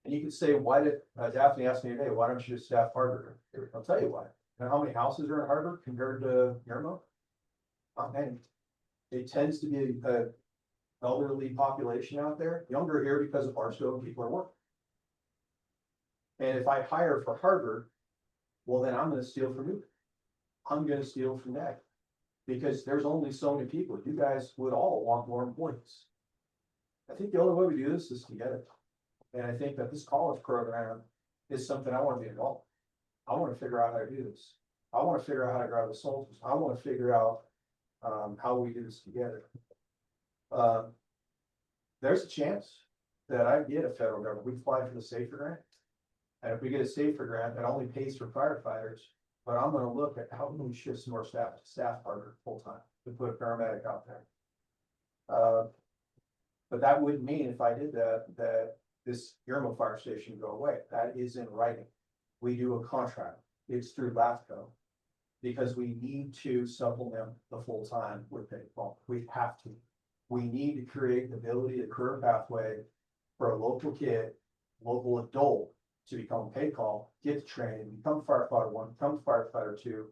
And you can say, why did, Daphne asked me today, why don't you just staff Harvard? I'll tell you why. And how many houses are in Harvard compared to Yermo? Not many. It tends to be a elderly population out there, younger here because of Barstow and people are working. And if I hire for Harvard, well, then I'm gonna steal from you. I'm gonna steal from that. Because there's only so many people. You guys would all want more employees. I think the only way we do this is together. And I think that this college program is something I want to be involved in. I want to figure out how to do this. I want to figure out how to grab the soldiers. I want to figure out how we do this together. There's a chance that I get a federal government. We apply for the SAFER grant. And if we get a SAFER grant, it only pays for firefighters. But I'm gonna look at how can we shift some more staff to staff harder full-time to put a paramedic out there. But that wouldn't mean if I did that, that this Yermo fire station would go away. That is in writing. We do a contract. It's through LAFCO. Because we need to supplement the full-time with pay. Well, we have to. We need to create the ability, a career pathway for a local kid, local adult, to become a pay call, get the training, become firefighter 1, become firefighter 2.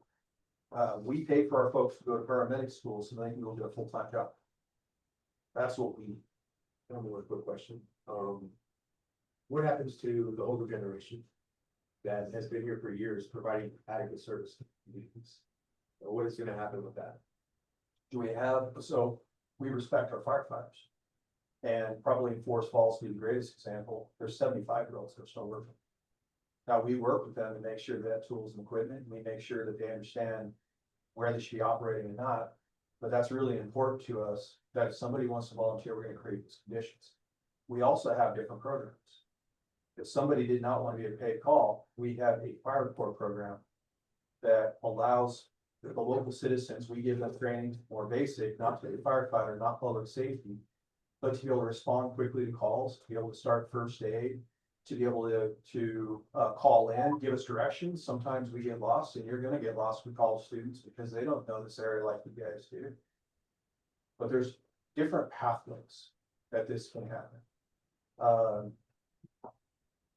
We pay for our folks to go to paramedic school so they can go do a full-time job. That's what we need. One quick question. What happens to the older generation that has been here for years providing adequate service to communities? What is gonna happen with that? Do we have, so we respect our firefighters. And probably in Forest Falls would be the greatest example. There's 75-year-olds that are still working. Now, we work with them to make sure they have tools and equipment. We make sure that they understand where they should be operating and not. But that's really important to us, that if somebody wants to volunteer, we're gonna create these conditions. We also have different programs. If somebody did not want to be a paid call, we have a fire report program that allows the local citizens, we give them training more basic, not to be a firefighter, not public safety, but to be able to respond quickly to calls, to be able to start first aid, to be able to call in, give us directions. Sometimes we get lost, and you're gonna get lost with college students because they don't know this area like you guys do. But there's different pathways that this can happen.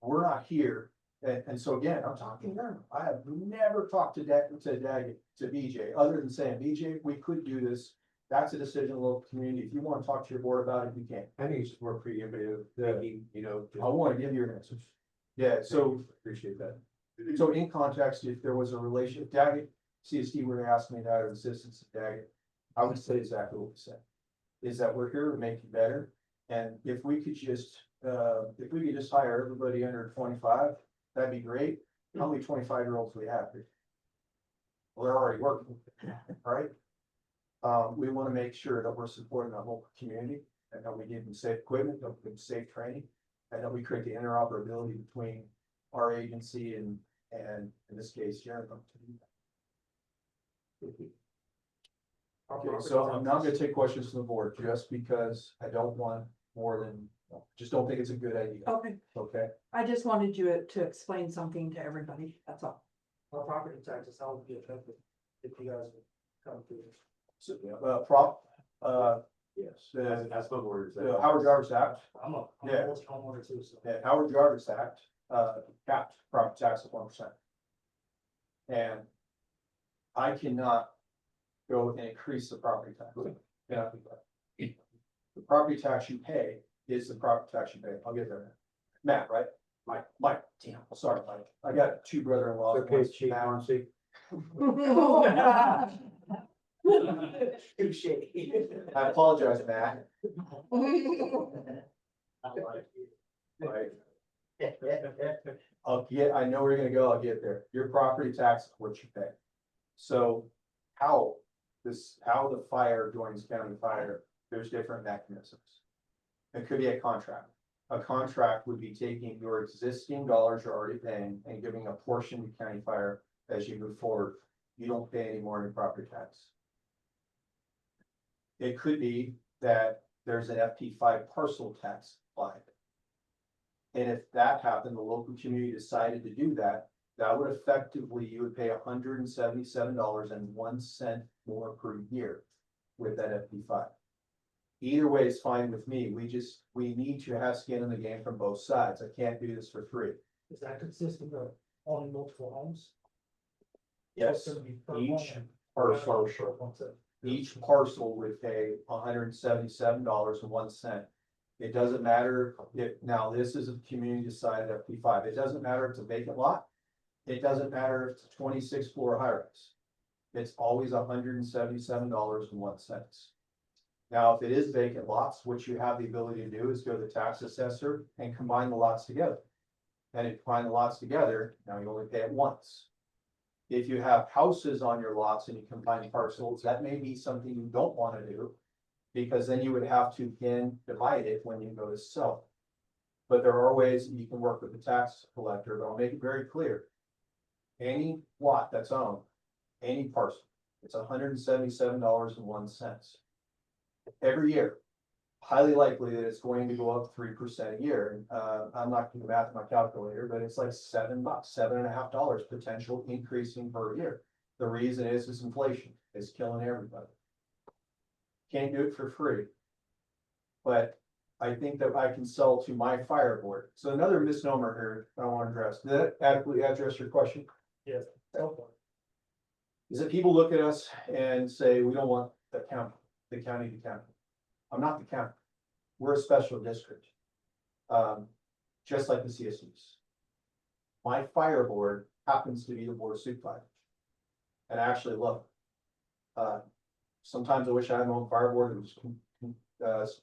We're not here, and so again, I'm talking Yermo. I have never talked to BJ, other than saying, BJ, we could do this. That's a decision of the local community. If you want to talk to your board about it, you can. I think it's just more preemptive, thinking, you know. I want to give you your answers. Yeah, so, Appreciate that. so in context, if there was a relationship, Daggett, CSD were to ask me that, or assistance of Daggett, I would say exactly what we said. Is that we're here to make you better, and if we could just hire everybody under 25, that'd be great. How many 25-year-olds do we have here? Well, they're already working, right? We want to make sure that we're supporting the local community, and that we give them safe equipment, that we give them safe training, and that we create the interoperability between our agency and in this case, Yermo. Okay, so I'm not gonna take questions from the board just because I don't want more than, just don't think it's a good idea. Okay, Okay, I just wanted you to explain something to everybody, that's all. Our property taxes, how would be affected if you guys would come through this? so, yes, As the word is. the Howard Jarvis Act, I'm a Yeah. homeowner too, so. yeah, Howard Jarvis Act, capped property tax at 1%. And I cannot go and increase the property tax. Yeah. The property tax you pay is the property tax you pay. I'll get there. Matt, right? Mike, damn, sorry, Mike. I got two brother-in-laws. Okay, One's Chief Matt. Munsey. I apologize, Matt. Right. I know where you're gonna go, I'll get there. Your property tax is what you pay. So how the fire joins county fire, there's different mechanisms. It could be a contract. A contract would be taking your existing dollars you're already paying and giving a portion to county fire as you move forward. You don't pay any more in property tax. It could be that there's an FP5 parcel tax applied. And if that happened, the local community decided to do that, that would effectively, you would pay $177.01 more per year with that FP5. Either way is fine with me. We need to have skin in the game from both sides. I can't do this for free. Is that consistent of owning multiple homes? Yes, It's gonna be per each home. parcel, each parcel would pay $177.01. It doesn't matter if, now this is a community decided FP5. It doesn't matter if it's a vacant lot. It doesn't matter if it's a 26 floor high rise. It's always $177.01. Now, if it is vacant lots, what you have the ability to do is go to the tax assessor and combine the lots together. And if you combine the lots together, now you only pay it once. If you have houses on your lots and you combine parcels, that may be something you don't want to do. Because then you would have to again divide it when you go to sell. But there are ways that you can work with the tax collector, but I'll make it very clear. Any lot that's owned, any parcel, it's $177.01. Every year. Highly likely that it's going to go up 3% a year. I'm not doing the math in my calculator, but it's like $7, $7.50 potential increasing per year. The reason is inflation. It's killing everybody. Can't do it for free. But I think that I can sell to my fire board. So another misnomer here I want to address. Did that adequately address your question? Yes. Is that people look at us and say, we don't want the county to county. I'm not the county. We're a special district. Just like the CSUs. My fire board happens to be the board of supervisors. And I actually love it. Sometimes I wish I had my own fire board that was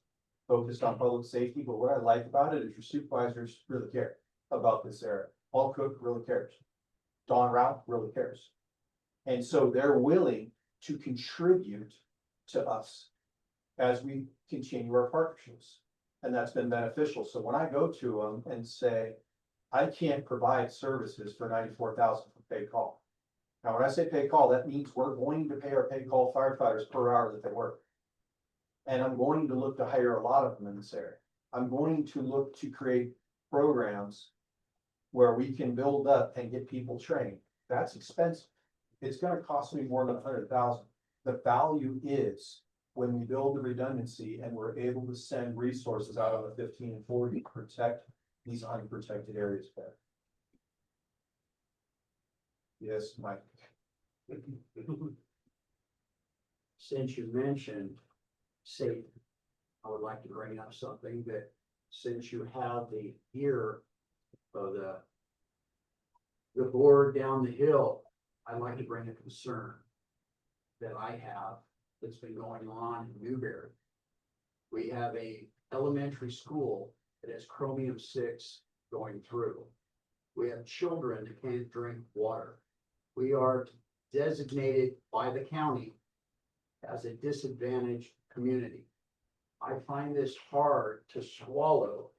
focused on public safety, but what I like about it is your supervisors really care about this area. Paul Cook really cares. Don Rao really cares. And so they're willing to contribute to us as we continue our partnerships. And that's been beneficial. So when I go to them and say, I can't provide services for $94,000 for paid call. Now, when I say paid call, that means we're going to pay our paid call firefighters per hour that they work. And I'm going to look to hire a lot of them in this area. I'm going to look to create programs where we can build up and get people trained. That's expensive. It's gonna cost me more than $100,000. The value is when we build the redundancy and we're able to send resources out on the 15 and 40 to protect these unprotected areas better. Yes, Mike. Since you mentioned safety, I would like to bring up something that since you have the ear of the board down the hill, I'd like to bring a concern that I have that's been going on in Newberry. We have a elementary school that has chromium-6 going through. We have children that can't drink water. We are designated by the county as a disadvantaged community. I find this hard to swallow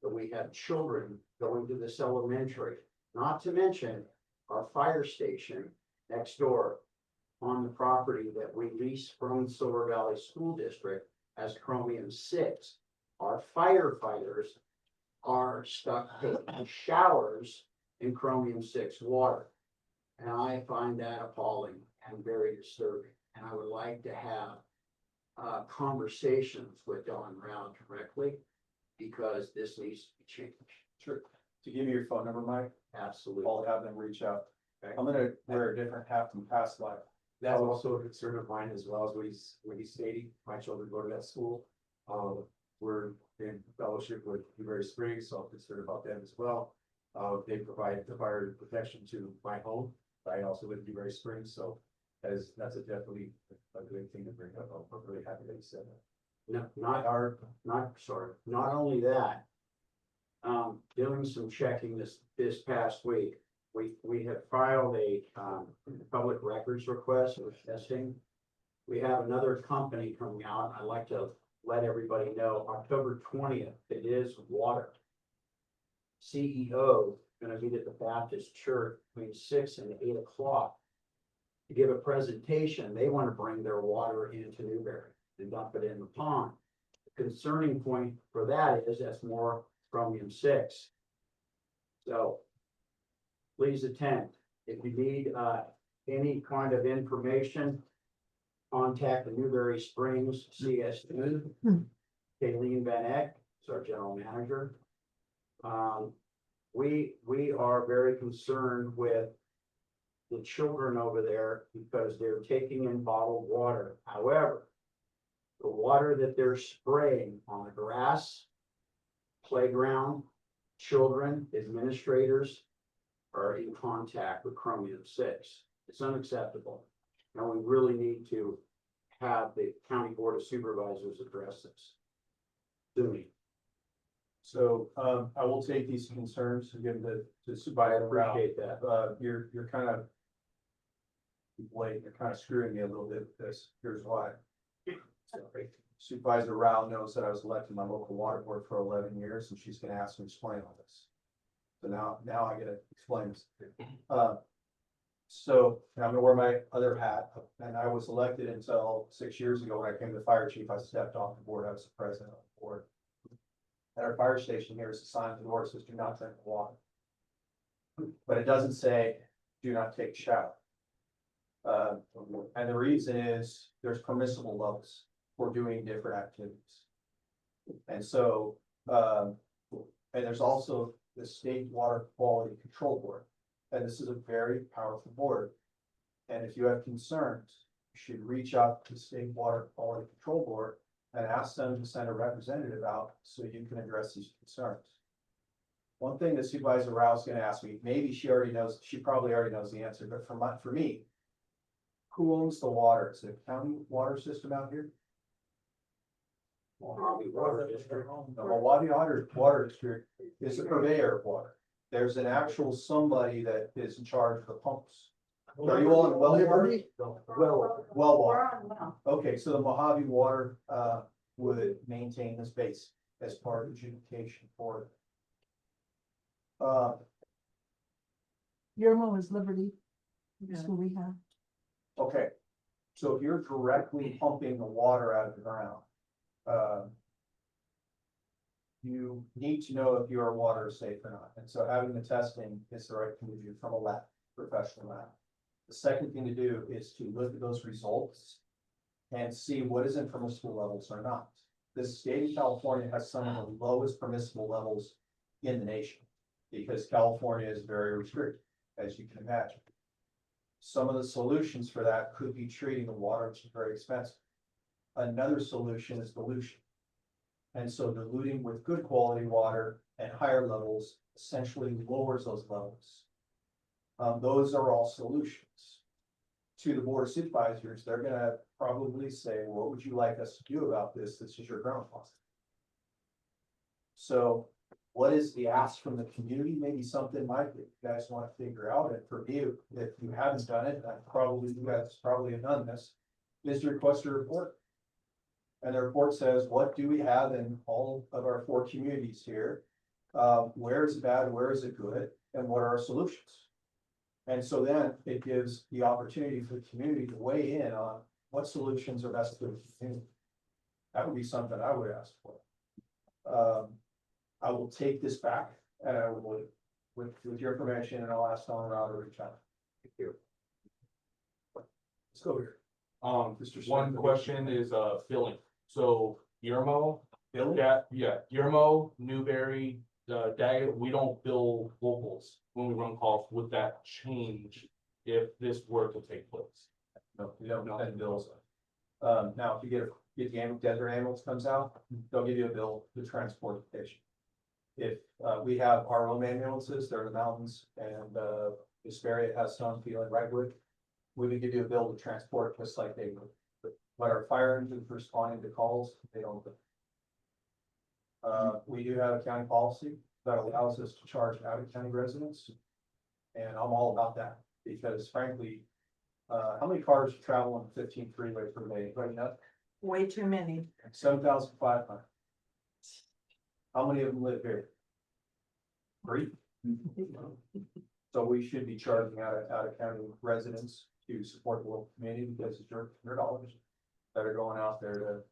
that we have children going to this elementary, not to mention our fire station next door on the property that we lease from the Silver Valley School District as chromium-6. Our firefighters are stuck taking showers in chromium-6 water. And I find that appalling and very disturbing. And I would like to have conversations with Don Rao directly because this needs to be changed. Sure. To give you your phone number, Mike, Absolutely. I'll have them reach out. I'm gonna wear a different hat from past life. That's also a concern of mine as well as what he's stating. My children go to that school. We're in fellowship with Newberry Springs, so I'm concerned about them as well. They provide the fire protection to my home. I also live in Newberry Springs, so that's a definitely a good thing to bring up. I'm really happy that you said that. Not only that. Doing some checking this past week, we have filed a, public records request for testing. We have another company coming out. I'd like to let everybody know, October 20th, it is water. CEO gonna be at the Baptist Church between 6 and 8 o'clock to give a presentation. They want to bring their water into Newberry and dump it in the pond. The concerning point for that is that's more chromium 6. So please attend. If you need any kind of information, contact the Newberry Springs CSD. Kayleen Van Eck is our general manager. We are very concerned with the children over there because they're taking in bottled water. However, the water that they're spraying on the grass, playground, children, administrators are in contact with chromium 6. It's unacceptable. And we really need to have the county board of supervisors address this. Soon. So, I will take these concerns and give them to Supervisor Rao. Appreciate that. You're kind of, Blake, you're kind of screwing me a little bit with this. Here's why. Sorry. Supervisor Rao knows that I was elected to my local water board for 11 years, and she's gonna ask me to explain all this. So now I gotta explain this. So I'm gonna wear my other hat, and I was elected until 6 years ago when I became the fire chief. I stepped off the board. I was the president of the board. At our fire station here is a sign on the door that says do not drink water. But it doesn't say do not take a shower. And the reason is there's permissible levels for doing different activities. And so, and there's also the State Water Quality Control Board. And this is a very powerful board. And if you have concerns, you should reach out to the State Water Quality Control Board and ask them to send a representative out so you can address these concerns. One thing that Supervisor Rao is going to ask me, maybe she probably already knows the answer, but for me, who owns the water? Is it a county water system out here? Mojave Water District. The Milwaukee Water District is the purveyor of water. There's an actual somebody that is in charge of the pumps. Are you all in well water? Well water. Okay, so the Mojave Water would maintain this base as part of adjudication for it. Yermo is Liberty. That's who we have. Okay, so if you're directly pumping the water out of the ground, you need to know if your water is safe or not. And so having the testing is the right thing to do from a lab, professional lab. The second thing to do is to look at those results and see what is in permissible levels or not. The state of California has some of the lowest permissible levels in the nation because California is very restricted, as you can imagine. Some of the solutions for that could be treating the water, which is very expensive. Another solution is dilution. And so diluting with good quality water at higher levels essentially lowers those levels. Those are all solutions. To the board of supervisors, they're gonna probably say, what would you like us to do about this? This is your ground faucet. So what is the ask from the community? Maybe something might be, you guys want to figure out. And for you, if you haven't done it, you guys probably have done this, is to request a report. And the report says, what do we have in all of our 4 communities here? Where is it bad? Where is it good? And what are our solutions? And so then it gives the opportunity for the community to weigh in on what solutions are best for the community. That would be something I would ask for. I will take this back and I will, with your permission, and I'll ask Don Rao to reach out. Thank you. Let's go here. Mr. One Smith. question is, filling. So Yermo, Billy? yeah, Yermo, Newberry, Daggett, we don't bill locals when we run calls. Would that change if this were to take place? No, we don't send bills. Now, if you get the desert ambulance comes out, they'll give you a bill to transport the patient. If, we have our own ambulances, they're in the mountains, and, Hesperia has some feeling right with. We would give you a bill to transport just like they would. But our fire engines responding to calls, they don't. We do have a county policy that allows us to charge out of county residents. And I'm all about that, because frankly, how many cars travel on the 15 freeway per day? Right now, Way too many. 7,500. How many of them live here? 3. So we should be charging out of county residents to support the local community, because it's your dollars that are going out there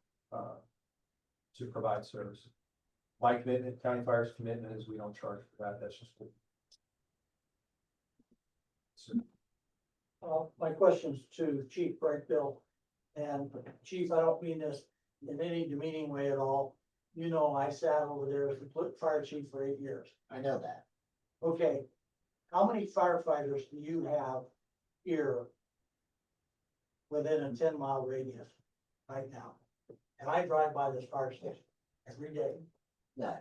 to provide service. My commitment, county fire's commitment is we don't charge for that. That's just. My question's to Chief Frank Bill. And Chief, I don't mean this in any demeaning way at all. You know, I sat over there as the fire chief for 8 years. I know that. Okay, how many firefighters do you have here within a 10-mile radius right now? And I drive by this fire station every day. None.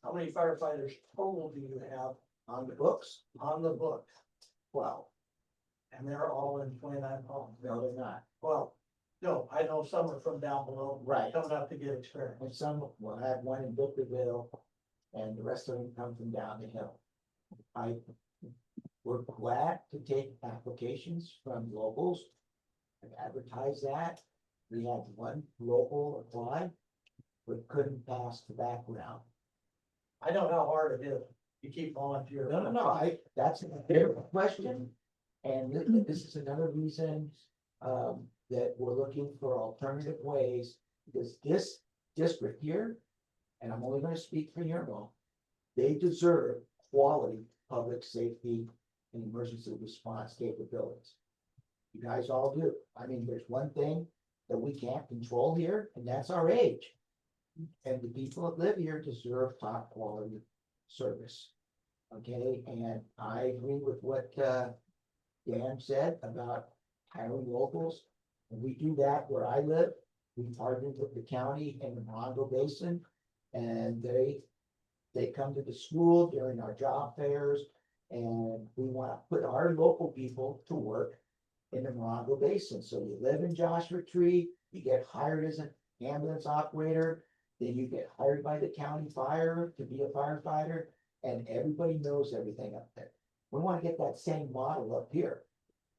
How many firefighters total do you have On the books? on the book? Well, And they're all in 29 homes. no, they're not. Well, no, I know some are from down below. Right. Coming up to get experience. And some will have one in Victorville, and the rest of them come from down the hill. We're glad to take applications from locals. I've advertised that. We had one local apply, but couldn't pass the background. I know how hard it is. You keep volunteering. No, that's a fair question. And this is another reason, that we're looking for alternative ways, because this district here, and I'm only gonna speak for Yermo, they deserve quality public safety and emergency response capabilities. You guys all do. I mean, there's one thing that we can't control here, and that's our age. And the people that live here deserve top quality service. Okay, and I agree with what, Dan said about hiring locals. And we do that where I live. We partnered with the county and the Morongo Basin. And they come to the school during our job fairs. And we want to put our local people to work in the Morongo Basin. So you live in Joshua Tree, you get hired as an ambulance operator, then you get hired by the county fire to be a firefighter, and everybody knows everything up there. We want to get that same model up here.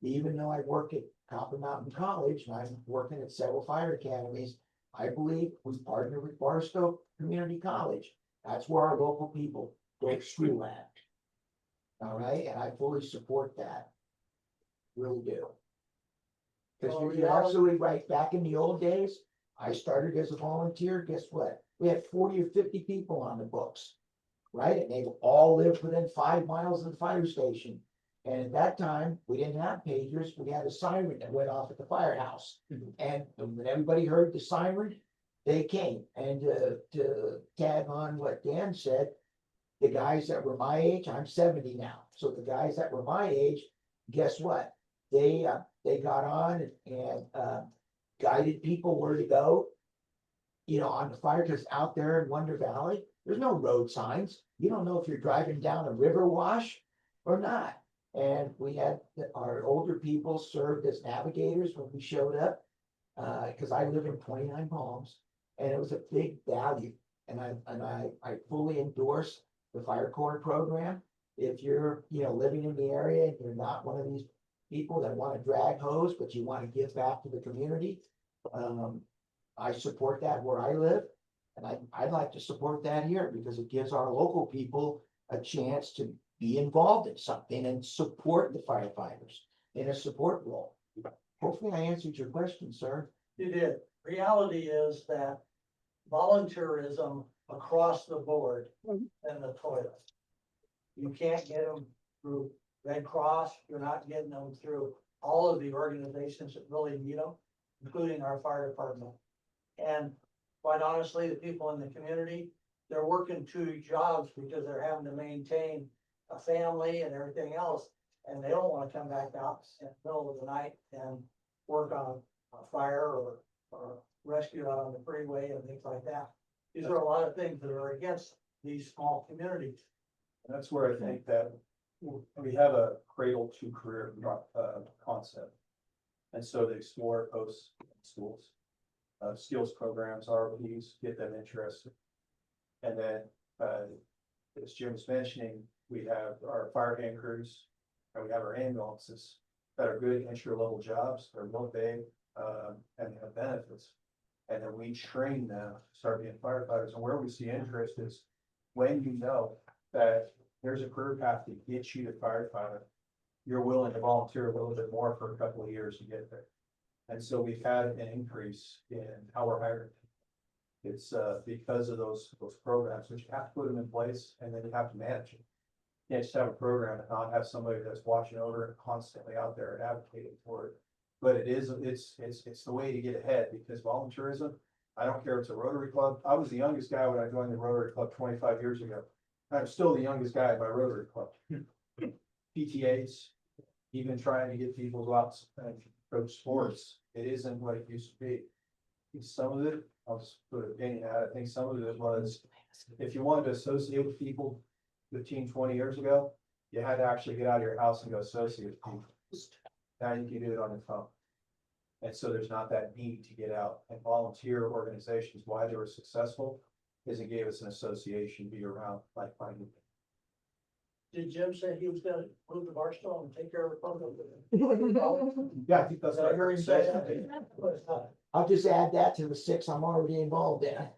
Even though I work at Copper Mountain College and I'm working at several fire academies, I believe we partner with Barstow Community College. That's where our local people go to school at. All right, and I fully support that. Really do. Because you're absolutely right. Back in the old days, I started as a volunteer. Guess what? We had 40 or 50 people on the books. Right? And they all lived within 5 miles of the fire station. And at that time, we didn't have pagers. We had a siren that went off at the firehouse. And when everybody heard the siren, they came. And to tag on what Dan said, the guys that were my age, I'm 70 now. So the guys that were my age, guess what? They got on and guided people where to go, you know, on the fire, because out there in Wonder Valley, there's no road signs. You don't know if you're driving down a river wash or not. And we had our older people served as navigators when we showed up, because I live in 29 Palms, and it was a big value. And I fully endorse the Fire Corps program. If you're, you know, living in the area and you're not one of these people that want to drag hose, but you want to give back to the community, I support that where I live. And I'd like to support that here, because it gives our local people a chance to be involved in something and support the firefighters in a support role. Hopefully I answered your question, sir. You did. Reality is that volunteerism across the board in the toilet. You can't get them through Red Cross. You're not getting them through all of the organizations that really need them, including our fire department. And quite honestly, the people in the community, they're working 2 jobs because they're having to maintain a family and everything else. And they don't want to come back out in the middle of the night and work on a fire or rescue out on the freeway and things like that. These are a lot of things that are against these small communities. And that's where I think that we have a cradle to career concept. And so the Explorer posts schools, skills programs, ROPs, get them interested. And then, as Jim's mentioning, we have our fire hand crews and we have our ambulances that are good entry level jobs, they're low paid, and they have benefits. And then we train them to start being firefighters. And where we see interest is when you know that there's a career path to get you to firefighter, you're willing to volunteer a little bit more for a couple of years to get there. And so we've had an increase in how we're hiring. It's because of those programs, which you have to put them in place and then you have to manage it. You can't just have a program and not have somebody that's watching over it constantly out there and advocating for it. But it's the way to get ahead, because volunteerism, I don't care if it's a Rotary Club. I was the youngest guy when I joined the Rotary Club 25 years ago. I'm still the youngest guy in my Rotary Club. PTAs, even trying to get people to go out and coach sports, it isn't what it used to be. Some of it, I'll just put an opinion out, I think some of it was, if you wanted to associate with people 15, 20 years ago, you had to actually get out of your house and go associate with people. Now you can do it on your phone. And so there's not that need to get out, and volunteer organizations, why they were successful, is it gave us an association, be around like-minded. Did Jim say he was gonna move to Barstow and take care of the public? Yeah, I think that's what I heard you say. I'll just add that to the 6 I'm already involved in.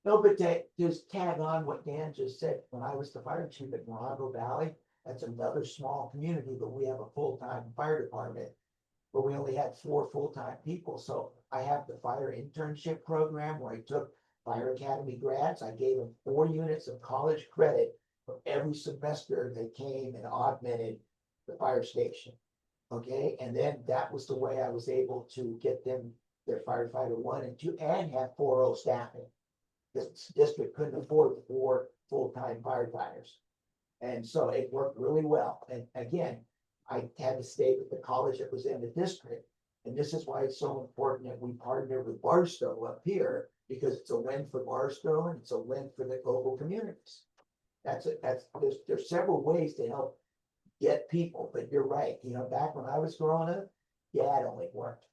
No, but just tag on what Dan just said, when I was the fire chief at Morongo Valley, that's another small community, but we have a full-time fire department. But we only had 4 full-time people, so I have the fire internship program where I took fire academy grads, I gave them 4 units of college credit for every semester they came and augmented the fire station. Okay, and then that was the way I was able to get them their firefighter 1 and 2 and have 4.0 staffing. This district couldn't afford 4 full-time firefighters. And so it worked really well. And again, I had to stay with the college that was in the district. And this is why it's so important that we partner with Barstow up here, because it's a win for Barstow and it's a win for the local communities. There's several ways to help get people, but you're right. You know, back when I was growing up, dad only worked.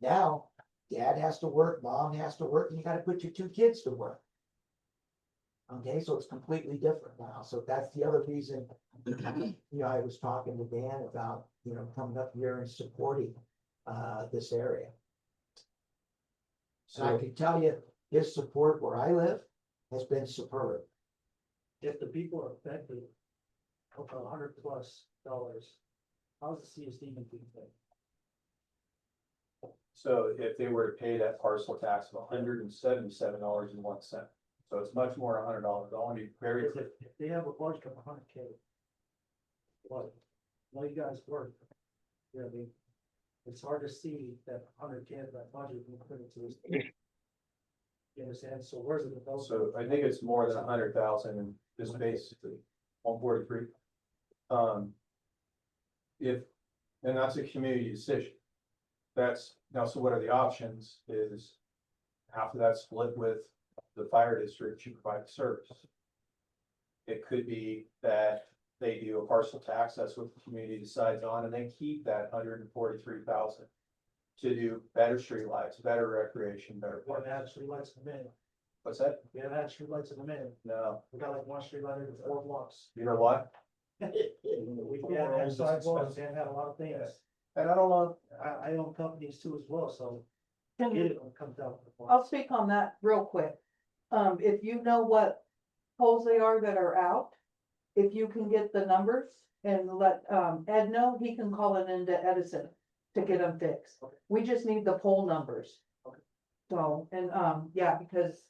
Now, dad has to work, mom has to work, and you gotta put your 2 kids to work. Okay, so it's completely different now. So that's the other reason, you know, I was talking to Dan about, you know, coming up here and supporting this area. So I can tell you, his support where I live has been superb. If the people are affected, up $100+, how's the CSD gonna do that? So if they were to pay that parcel tax of $177.01, so it's much more $100. I want to be very Because if they have a budget of 100K, what you guys work, you know, I mean, it's hard to see that 100K of that budget being put into this. You understand? So where's the development? So I think it's more than 100,000 and this basically 143. And that's a community decision. That's now, so what are the options is half of that split with the fire district to provide the service. It could be that they do a parcel tax, that's what the community decides on, and then keep that 143,000 to do better streetlights, better recreation, better. We haven't had streetlights in a minute. What's that? We haven't had streetlights in a minute. No, We got like 1 streetlight every 4 blocks. you know what? We haven't had sidewalks, we haven't had a lot of things. And I don't know, I own companies too as well, so Can get you- it when it comes down. to the point. I'll speak on that real quick. If you know what poles they are that are out, if you can get the numbers and let, Ed know, he can call it into Edison to get them fixed. Okay. We just need the pole numbers. Okay. So, and, yeah, because,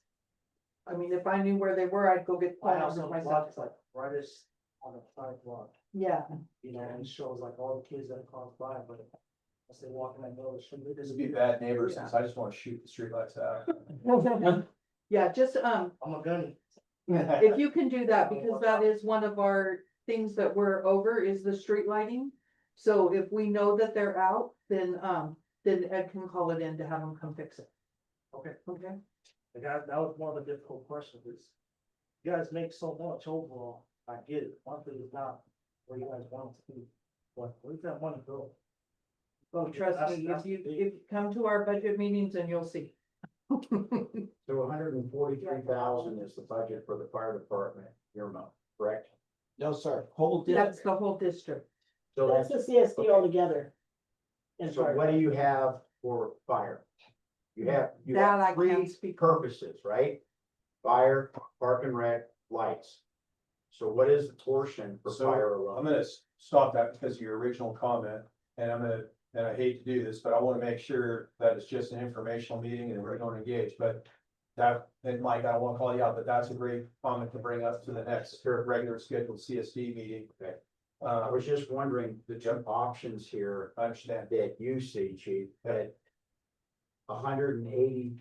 I mean, if I knew where they were, I'd go get pole My house numbers on the myself. block is like right as on the sidewalk, Yeah, you know, and it shows like all the kids that cross by, but as they walk in, I know it shouldn't be this this. would be bad neighbors, since I just want to shoot the streetlights out. yeah, just, I'm a gunny. if you can do that, because that is one of our things that we're over is the street lighting. So if we know that they're out, then, then Ed can call it in to have them come fix it. Okay. Okay? That was one of the difficult questions is, you guys make so much overall, I get it, one thing is not where you guys want it to be, but where's that money go? Well, trust me, if you come to our budget meetings and you'll see. So 143,000 is the budget for the fire department, Yermo, correct? No, sir, whole That's district. the whole district. So That's the CSD altogether. And So what do you have for fire? You have That I three can't speak. purposes, right? Fire, park and rec, lights. So what is the portion for So, fire I'm alone? gonna stop that because of your original comment, and and I hate to do this, but I wanna make sure that it's just an informational meeting and we don't engage, but. And Mike, I don't wanna call you out, but that's a great comment to bring up to the next regular scheduled CSD meeting. Okay. I was just wondering the two options here I understand. that you see, chief, that $180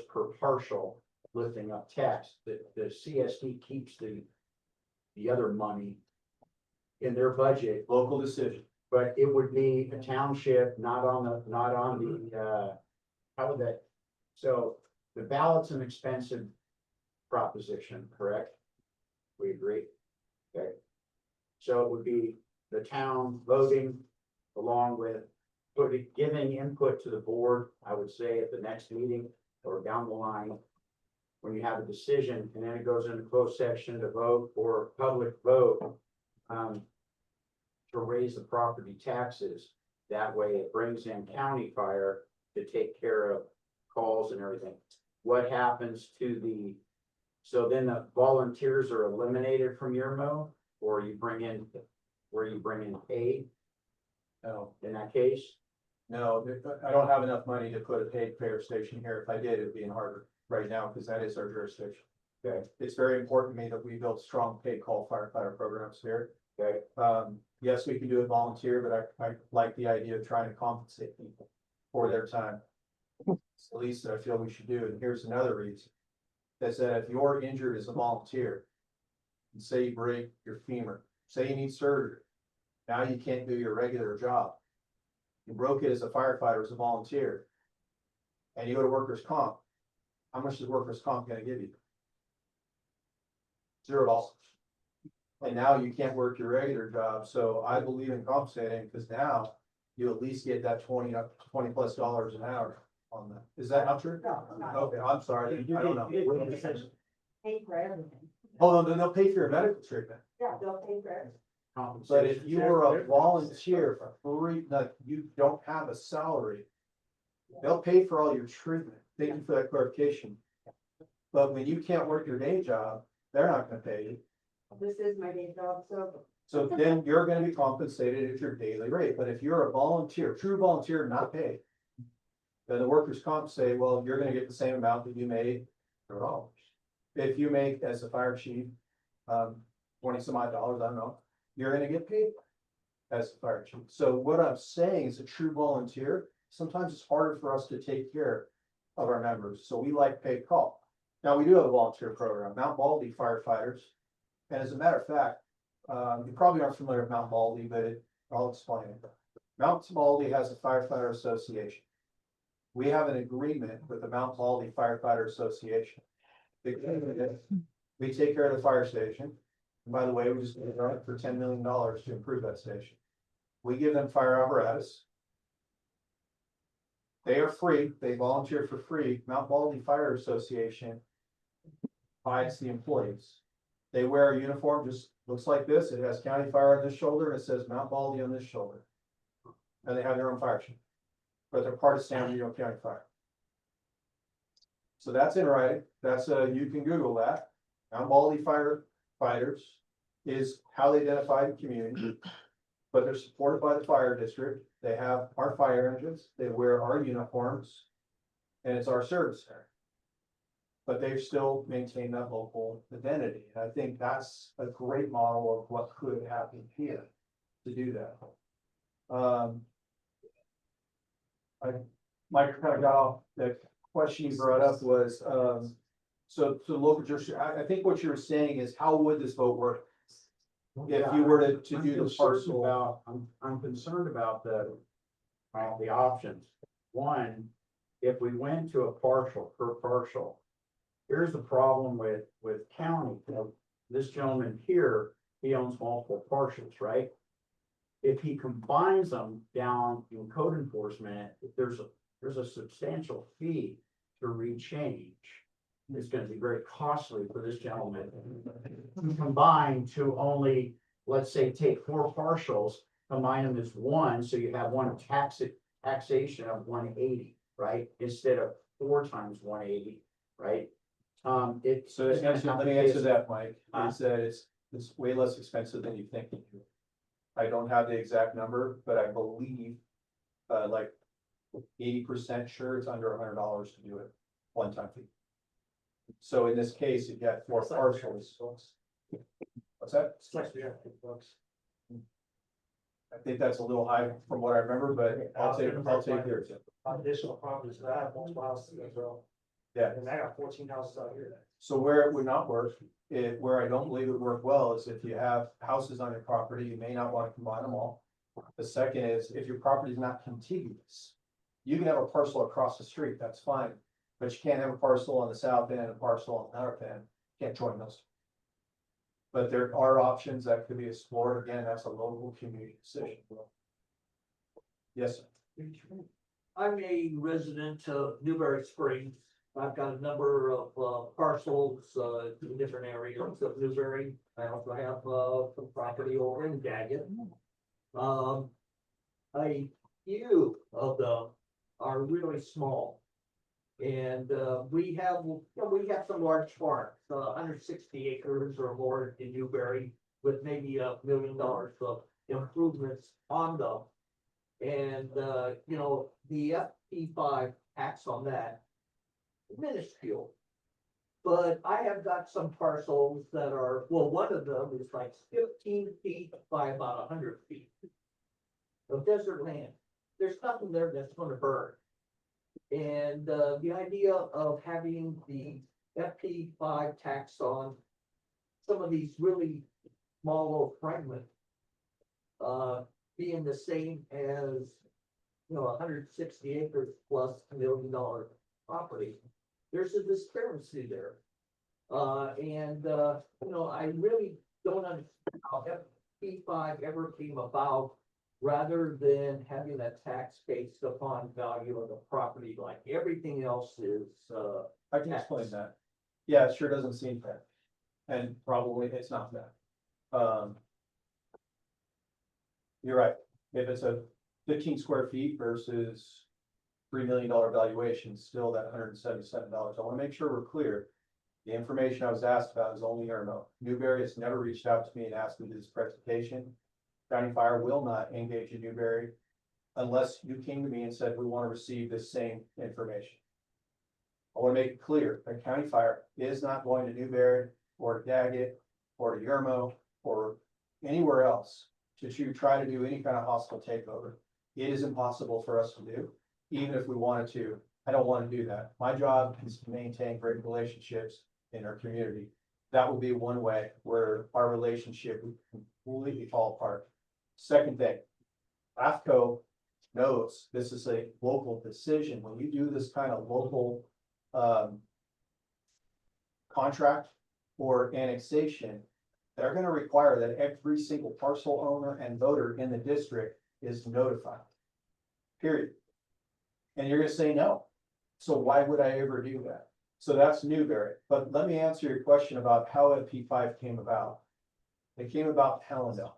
per partial lifting up tax, the CSD keeps the other money in their budget, Local decision. but it would be a township, not on the, how would that? So the ballot's an expensive proposition, correct? We agree? Okay. So it would be the town voting along with giving input to the board, I would say at the next meeting or down the line. When you have a decision and then it goes into closed section to vote or public vote. To raise the property taxes, that way it brings in county fire to take care of calls and everything. What happens to so then the volunteers are eliminated from Yermo, or you bring in, paid No, in that case? no, I don't have enough money to put a paid fire station here. If I did, it'd be in Harvard right now, because that is our jurisdiction. Okay. It's very important to me that we build strong paid call firefighter programs here. Okay, Yes, we can do it volunteer, but I like the idea of trying to compensate people for their time. It's the least that I feel we should do, and here's another reason. That's that if you're injured as a volunteer, and say you break your femur, say you need surgery, now you can't do your regular job. You broke it as a firefighter, as a volunteer, and you go to workers' comp, how much is workers' comp gonna give you? $0. And now you can't work your regular job, so I believe in compensating, because now you at least get that $20+ an hour on that. Is that not true? No, Okay, I'm sorry, I don't know. Pay for everything. Oh, no, then they'll pay for your medical treatment. Yeah, they'll pay for everything. But if you were a volunteer for free, like you don't have a salary, they'll pay for all your treatment. Thank you for that clarification. But when you can't work your day job, they're not gonna pay you. This is my day job, so. So then you're gonna be compensated at your daily rate. But if you're a volunteer, true volunteer, not paid, then the workers' comp say, well, you're gonna get the same amount that you made $0. If you make as a fire chief, 20 some odd dollars, I don't know, you're gonna get paid as a fire chief. So what I'm saying is a true volunteer, sometimes it's harder for us to take care of our members. So we like paid call. Now, we do have a volunteer program, Mount Baldy firefighters. And as a matter of fact, you probably aren't familiar with Mount Baldy, but I'll explain it. Mount Baldy has a firefighter association. We have an agreement with the Mount Baldy Firefighter Association. The agreement is, we take care of the fire station. And by the way, we just got it for $10 million to improve that station. We give them fire apparatus. They are free, they volunteer for free. Mount Baldy Fire Association buys the employees. They wear a uniform, just looks like this. It has county fire on this shoulder, and it says Mount Baldy on this shoulder. And they have their own fire chief, but they're part of San Bernardino County Fire. So that's in writing. That's you can Google that. Mount Baldy firefighters is how they identify the community, but they're supported by the fire district. They have our fire engines. They wear our uniforms, and it's our service center. But they've still maintained that local identity. And I think that's a great model of what could happen here to do that. Mike kind of got off, the question you brought up was, so local jurisdiction, I think what you were saying is, how would this vote work? If you were to do the parcel. I'm concerned about the the options. One, if we went to a partial, per partial, here's the problem with county. This gentleman here, he owns multiple parcels, right? If he combines them down in code enforcement, there's a substantial fee to rechange. It's gonna be very costly for this gentleman to combine to only, let's say, take 4 partials, combine them as one, so you have one taxation of 180, right? Instead of 4 times 180, right? It's. So it's gonna have let to me be a- answer that, Mike, is that it's way less expensive than you think. I don't have the exact number, but I believe, like 80% sure it's under $100 to do it, one time fee. So in this case, if you had 4 partials. What's that? I think that's a little high from what I remember, but I'll take yours. Additional properties that I have multiple houses as well, Yeah, and I got 14 houses out here. so where it would not work, where I don't believe it would work well is if you have houses on your property, you may not want to combine them all. The second is if your property is not contiguous, you can have a parcel across the street, that's fine. But you can't have a parcel on the south end and a parcel on the north end, can't join those. But there are options that could be explored, again, that's a local community decision. Yes, sir. I'm a resident of Newberry Springs. I've got a number of parcels in different areas of Newberry. I also have some property over in Daggett. A few of them are really small. And we have some large farms, 160 acres or more in Newberry with maybe $1 million of improvements on them. And the FP5 tax on that, minuscule. But I have got some parcels that are, well, one of them is like 15 feet by about 100 feet of desert land. There's nothing there that's gonna burn. And the idea of having the FP5 tax on some of these really small little fragments being the same as 160 acres plus $1 million property, there's a discrepancy there. I really don't understand how FP5 ever came about, rather than having a tax based upon value of the property, like everything else is. I can explain that. Yeah, it sure doesn't seem fair. And probably it's not fair. You're right. If it's a 15 square feet versus $3 million valuation, still that $177. I want to make sure we're clear. The information I was asked about is only Yermo. Newberry has never reached out to me and asked me this presentation. County Fire will not engage in Newberry unless you came to me and said, we want to receive this same information. I want to make it clear that County Fire is not going to Newberry or to Daggett or to Yermo or anywhere else to try to do any kind of hostile takeover. It is impossible for us to do, even if we wanted to. I don't want to do that. My job is to maintain great relationships in our community. That will be one way where our relationship would completely fall apart. Second thing, AFCO knows this is a local decision. When you do this kind of local contract or annexation, they're going to require that every single parcel owner and voter in the district is notified. Period. And you're going to say no. So why would I ever do that? So that's Newberry. But let me answer your question about how FP5 came about. It came about in Hellendale.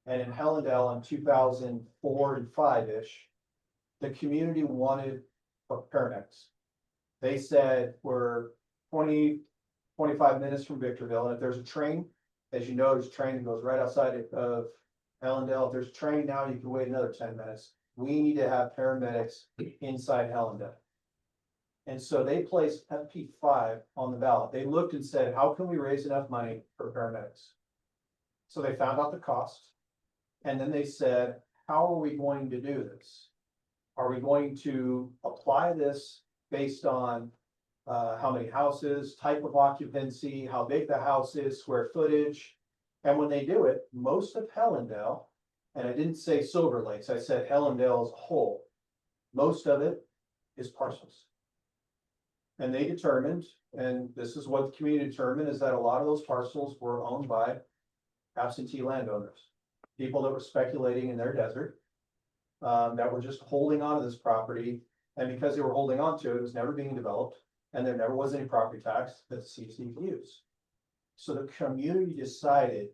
And in Hellendale in 2004 and 5-ish, the community wanted paramedics. They said we're 25 minutes from Victorville. And if there's a train, as you know, there's a train that goes right outside of Hellendale. If there's a train now, you can wait another 10 minutes. We need to have paramedics inside Hellendale. And so they placed FP5 on the ballot. They looked and said, how can we raise enough money for paramedics? So they found out the cost. And then they said, how are we going to do this? Are we going to apply this based on how many houses, type of occupancy, how big the house is, square footage? And when they do it, most of Hellendale And I didn't say Silver Lakes, I said Hellendale as a whole. Most of it is parcels. And they determined, and this is what the community determined, is that a lot of those parcels were owned by absentee landowners. People that were speculating in their desert, that were just holding on to this property. And because they were holding on to it, it was never being developed, and there never was any property tax that the CSD could use. So the community decided,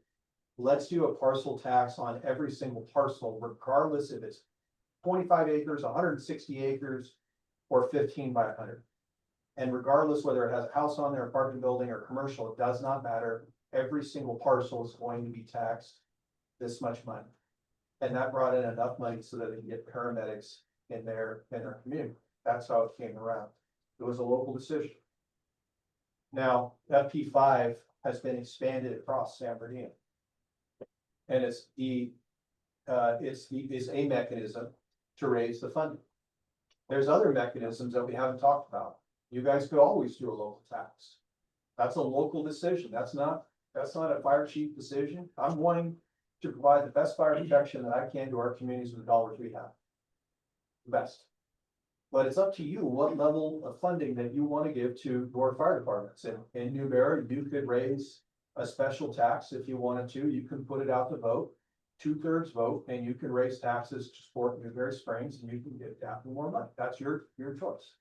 let's do a parcel tax on every single parcel, regardless if it's 25 acres, 160 acres, or 15 by 100. And regardless whether it has a house on there, apartment building, or commercial, it does not matter. Every single parcel is going to be taxed this much money. And that brought in enough money so that they can get paramedics in their community. That's how it came around. It was a local decision. Now, FP5 has been expanded across San Bernardino. And it's a mechanism to raise the funding. There's other mechanisms that we haven't talked about. You guys could always do a local tax. That's a local decision. That's not a fire chief decision. I'm wanting to provide the best fire protection that I can to our communities with the dollars we have. The best. But it's up to you what level of funding that you want to give to your fire departments. In Newberry, you could raise a special tax if you wanted to. You can put it out to vote, 2/3 vote, and you can raise taxes to support Newberry Springs, and you can get that more money. That's your choice.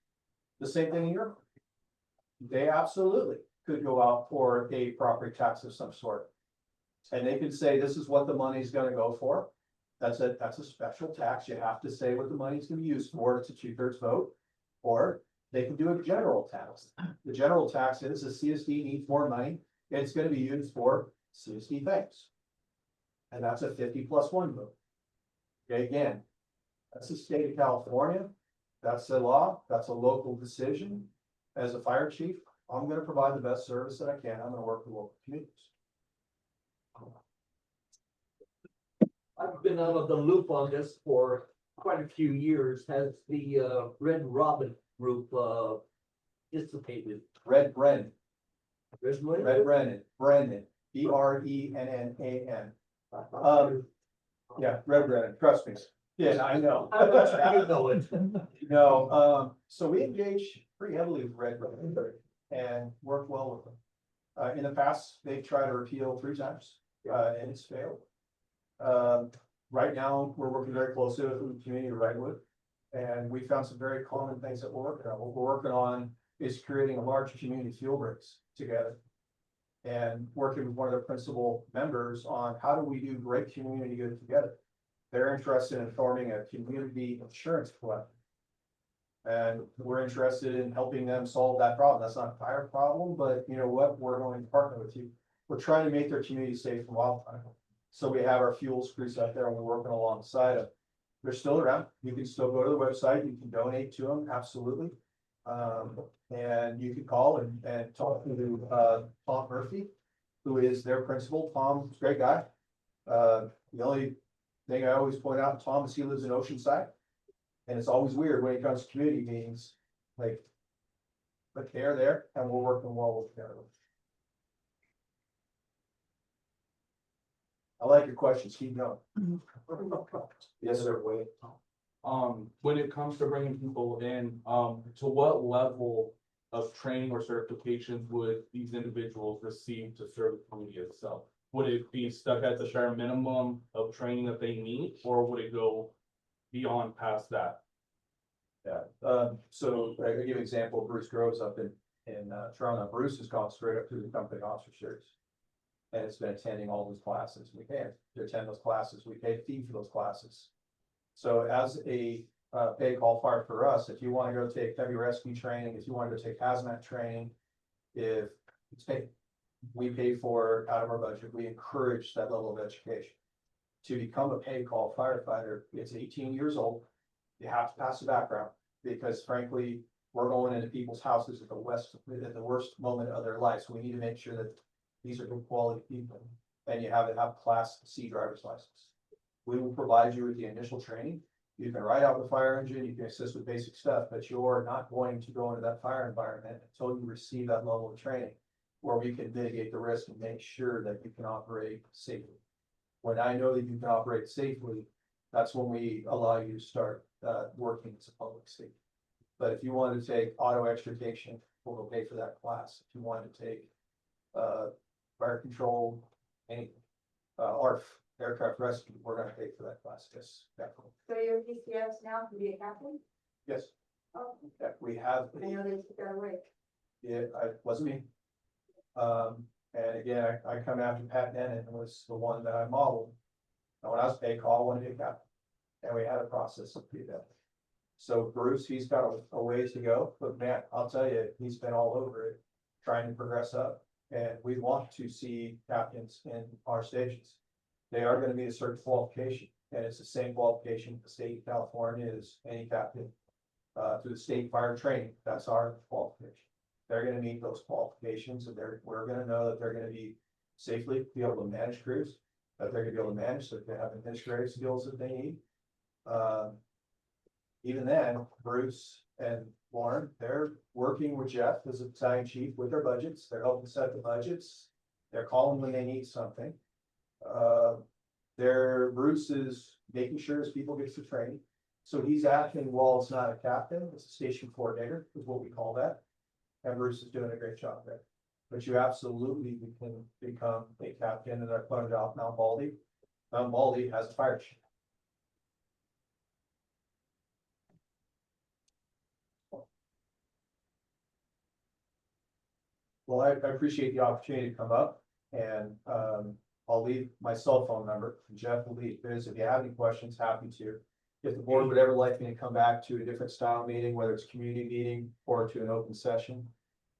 The same thing in Europe. They absolutely could go out for a property tax of some sort. And they could say, this is what the money's gonna go for. That's a special tax. You have to say what the money's gonna be used for. It's a 2/3 vote. Or they can do a general tax. The general tax is the CSD needs more money. It's gonna be used for CSD things. And that's a 50+1 vote. Okay, again, that's the state of California. That's the law. That's a local decision. As a fire chief, I'm gonna provide the best service that I can. I'm gonna work with local communities. I've been out of the loop on this for quite a few years. Has the Red Robin group dissipated? Red Brennan, Red Brennan, Brennan. Yeah, Red Brennan, trust me. Yeah, I know. How much do you know it? No, so we engage pretty heavily with Red Brennan and work well with them. In the past, they've tried to repeal 3 times, and it's failed. Right now, we're working very closely with the community of Redwood, and we found some very common things that we're working on. What we're working on is creating a large community fuel breaks together. And working with one of the principal members on how do we do great community good together. They're interested in forming a community insurance collective. And we're interested in helping them solve that problem. That's not a fire problem, but you know what? We're going to partner with you. We're trying to make their community safe from wildfire. So we have our fuel crews out there and we're working alongside them. They're still around. You can still go to the website. You can donate to them. Absolutely. And you can call and talk to Tom Murphy, who is their principal. Tom's a great guy. The only thing I always point out to Tom is he lives in Oceanside. And it's always weird when it comes to community meetings, like, but they're there and we're working well together. I like your questions. Keep going. Yes, sir. Wait. When it comes to bringing people in, to what level of training or certifications would these individuals receive to serve the community itself? Would it be stuck at the bare minimum of training that they need, or would it go beyond past that? Yeah, so I give an example, Bruce Groves up in Toronto. Bruce has gone straight up through the company officer series. And it's been attending all those classes. We pay to attend those classes. We pay a fee for those classes. So as a pay qualifier for us, if you want to go take heavy rescue training, if you want to go take hazmat training, if it's paid, we pay for it out of our budget. We encourage that level of education. To become a paid call firefighter, it's 18 years old. You have to pass the background because frankly, we're going into people's houses at the worst moment of their life. So we need to make sure that these are good quality people and you have to have Class C driver's license. We will provide you with the initial training. You can ride out the fire engine, you can assist with basic stuff, but you're not going to go into that fire environment until you receive that level of training where we can mitigate the risk and make sure that you can operate safely. When I know that you can operate safely, that's when we allow you to start, working as a public safety. But if you want to take auto extrication, we'll pay for that class. If you want to take, fire control, any, ARF, aircraft rescue, we're gonna pay for that class, yes, definitely. So your PCS now to be a captain? Yes, Oh, yeah, we have. I know they took that away. Yeah, wasn't me. And again, I come after Pat Denon was the one that I modeled. And when I was paid call, I wanted to be a captain. And we had a process of do that. So Bruce, he's got a ways to go, but man, I'll tell you, he's been all over it, trying to progress up. And we want to see captains in our stations. They are gonna be a certain qualification, and it's the same qualification the state of California is any captain. Through the state fire training, that's our qualification. They're gonna meet those qualifications, and we're gonna know that they're gonna be safely be able to manage crews, that they're gonna be able to manage, that they have administrative skills that they need. Even then, Bruce and Lauren, they're working with Jeff as a battalion chief with their budgets. They're helping set the budgets. They're calling when they need something. Bruce is making sure his people get to training. So he's acting while it's not a captain, it's a station coordinator, is what we call that. And Bruce is doing a great job there. But you absolutely can become a captain, and I pointed out Mount Baldy. Mount Baldy has a fire chief. Well, I appreciate the opportunity to come up, and I'll leave my cell phone number. Jeff will leave his. If you have any questions, happy to. If the board would ever like me to come back to a different style meeting, whether it's community meeting or to an open session,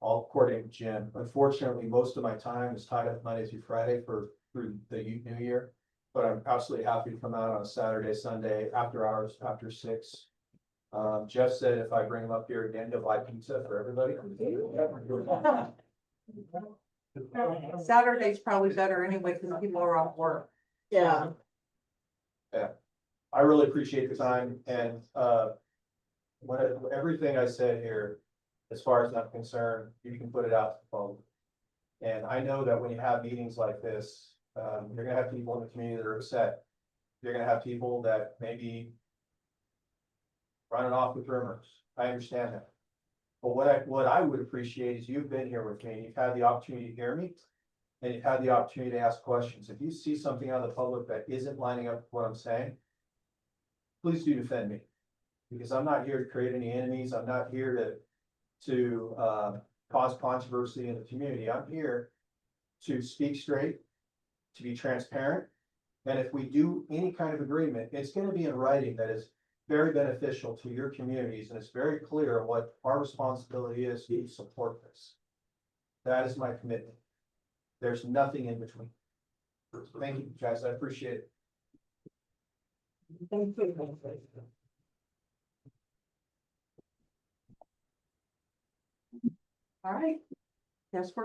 I'll coordinate with Jim. Unfortunately, most of my time is tied up Monday through Friday through the new year. But I'm absolutely happy to come out on a Saturday, Sunday, after hours, after 6. Jeff said if I bring him up here again, he'll buy pizza for everybody. Saturday's probably better anyway, because people are off work. Yeah. I really appreciate the time, and everything I said here, as far as I'm concerned, you can put it out to the phone. And I know that when you have meetings like this, you're gonna have people in the community that are upset. You're gonna have people that may be running off with rumors. I understand that. But what I would appreciate is you've been here with me, you've had the opportunity to hear me, and you've had the opportunity to ask questions. If you see something out of the public that isn't lining up with what I'm saying, please do defend me, because I'm not here to create any enemies. I'm not here to cause controversy in the community. I'm here to speak straight, to be transparent. And if we do any kind of agreement, it's going to be in writing that is very beneficial to your communities. And it's very clear what our responsibility is to support this. That is my commitment. There's nothing in between. Thank you, guys. I appreciate it. Thank you. All right. Yes, we're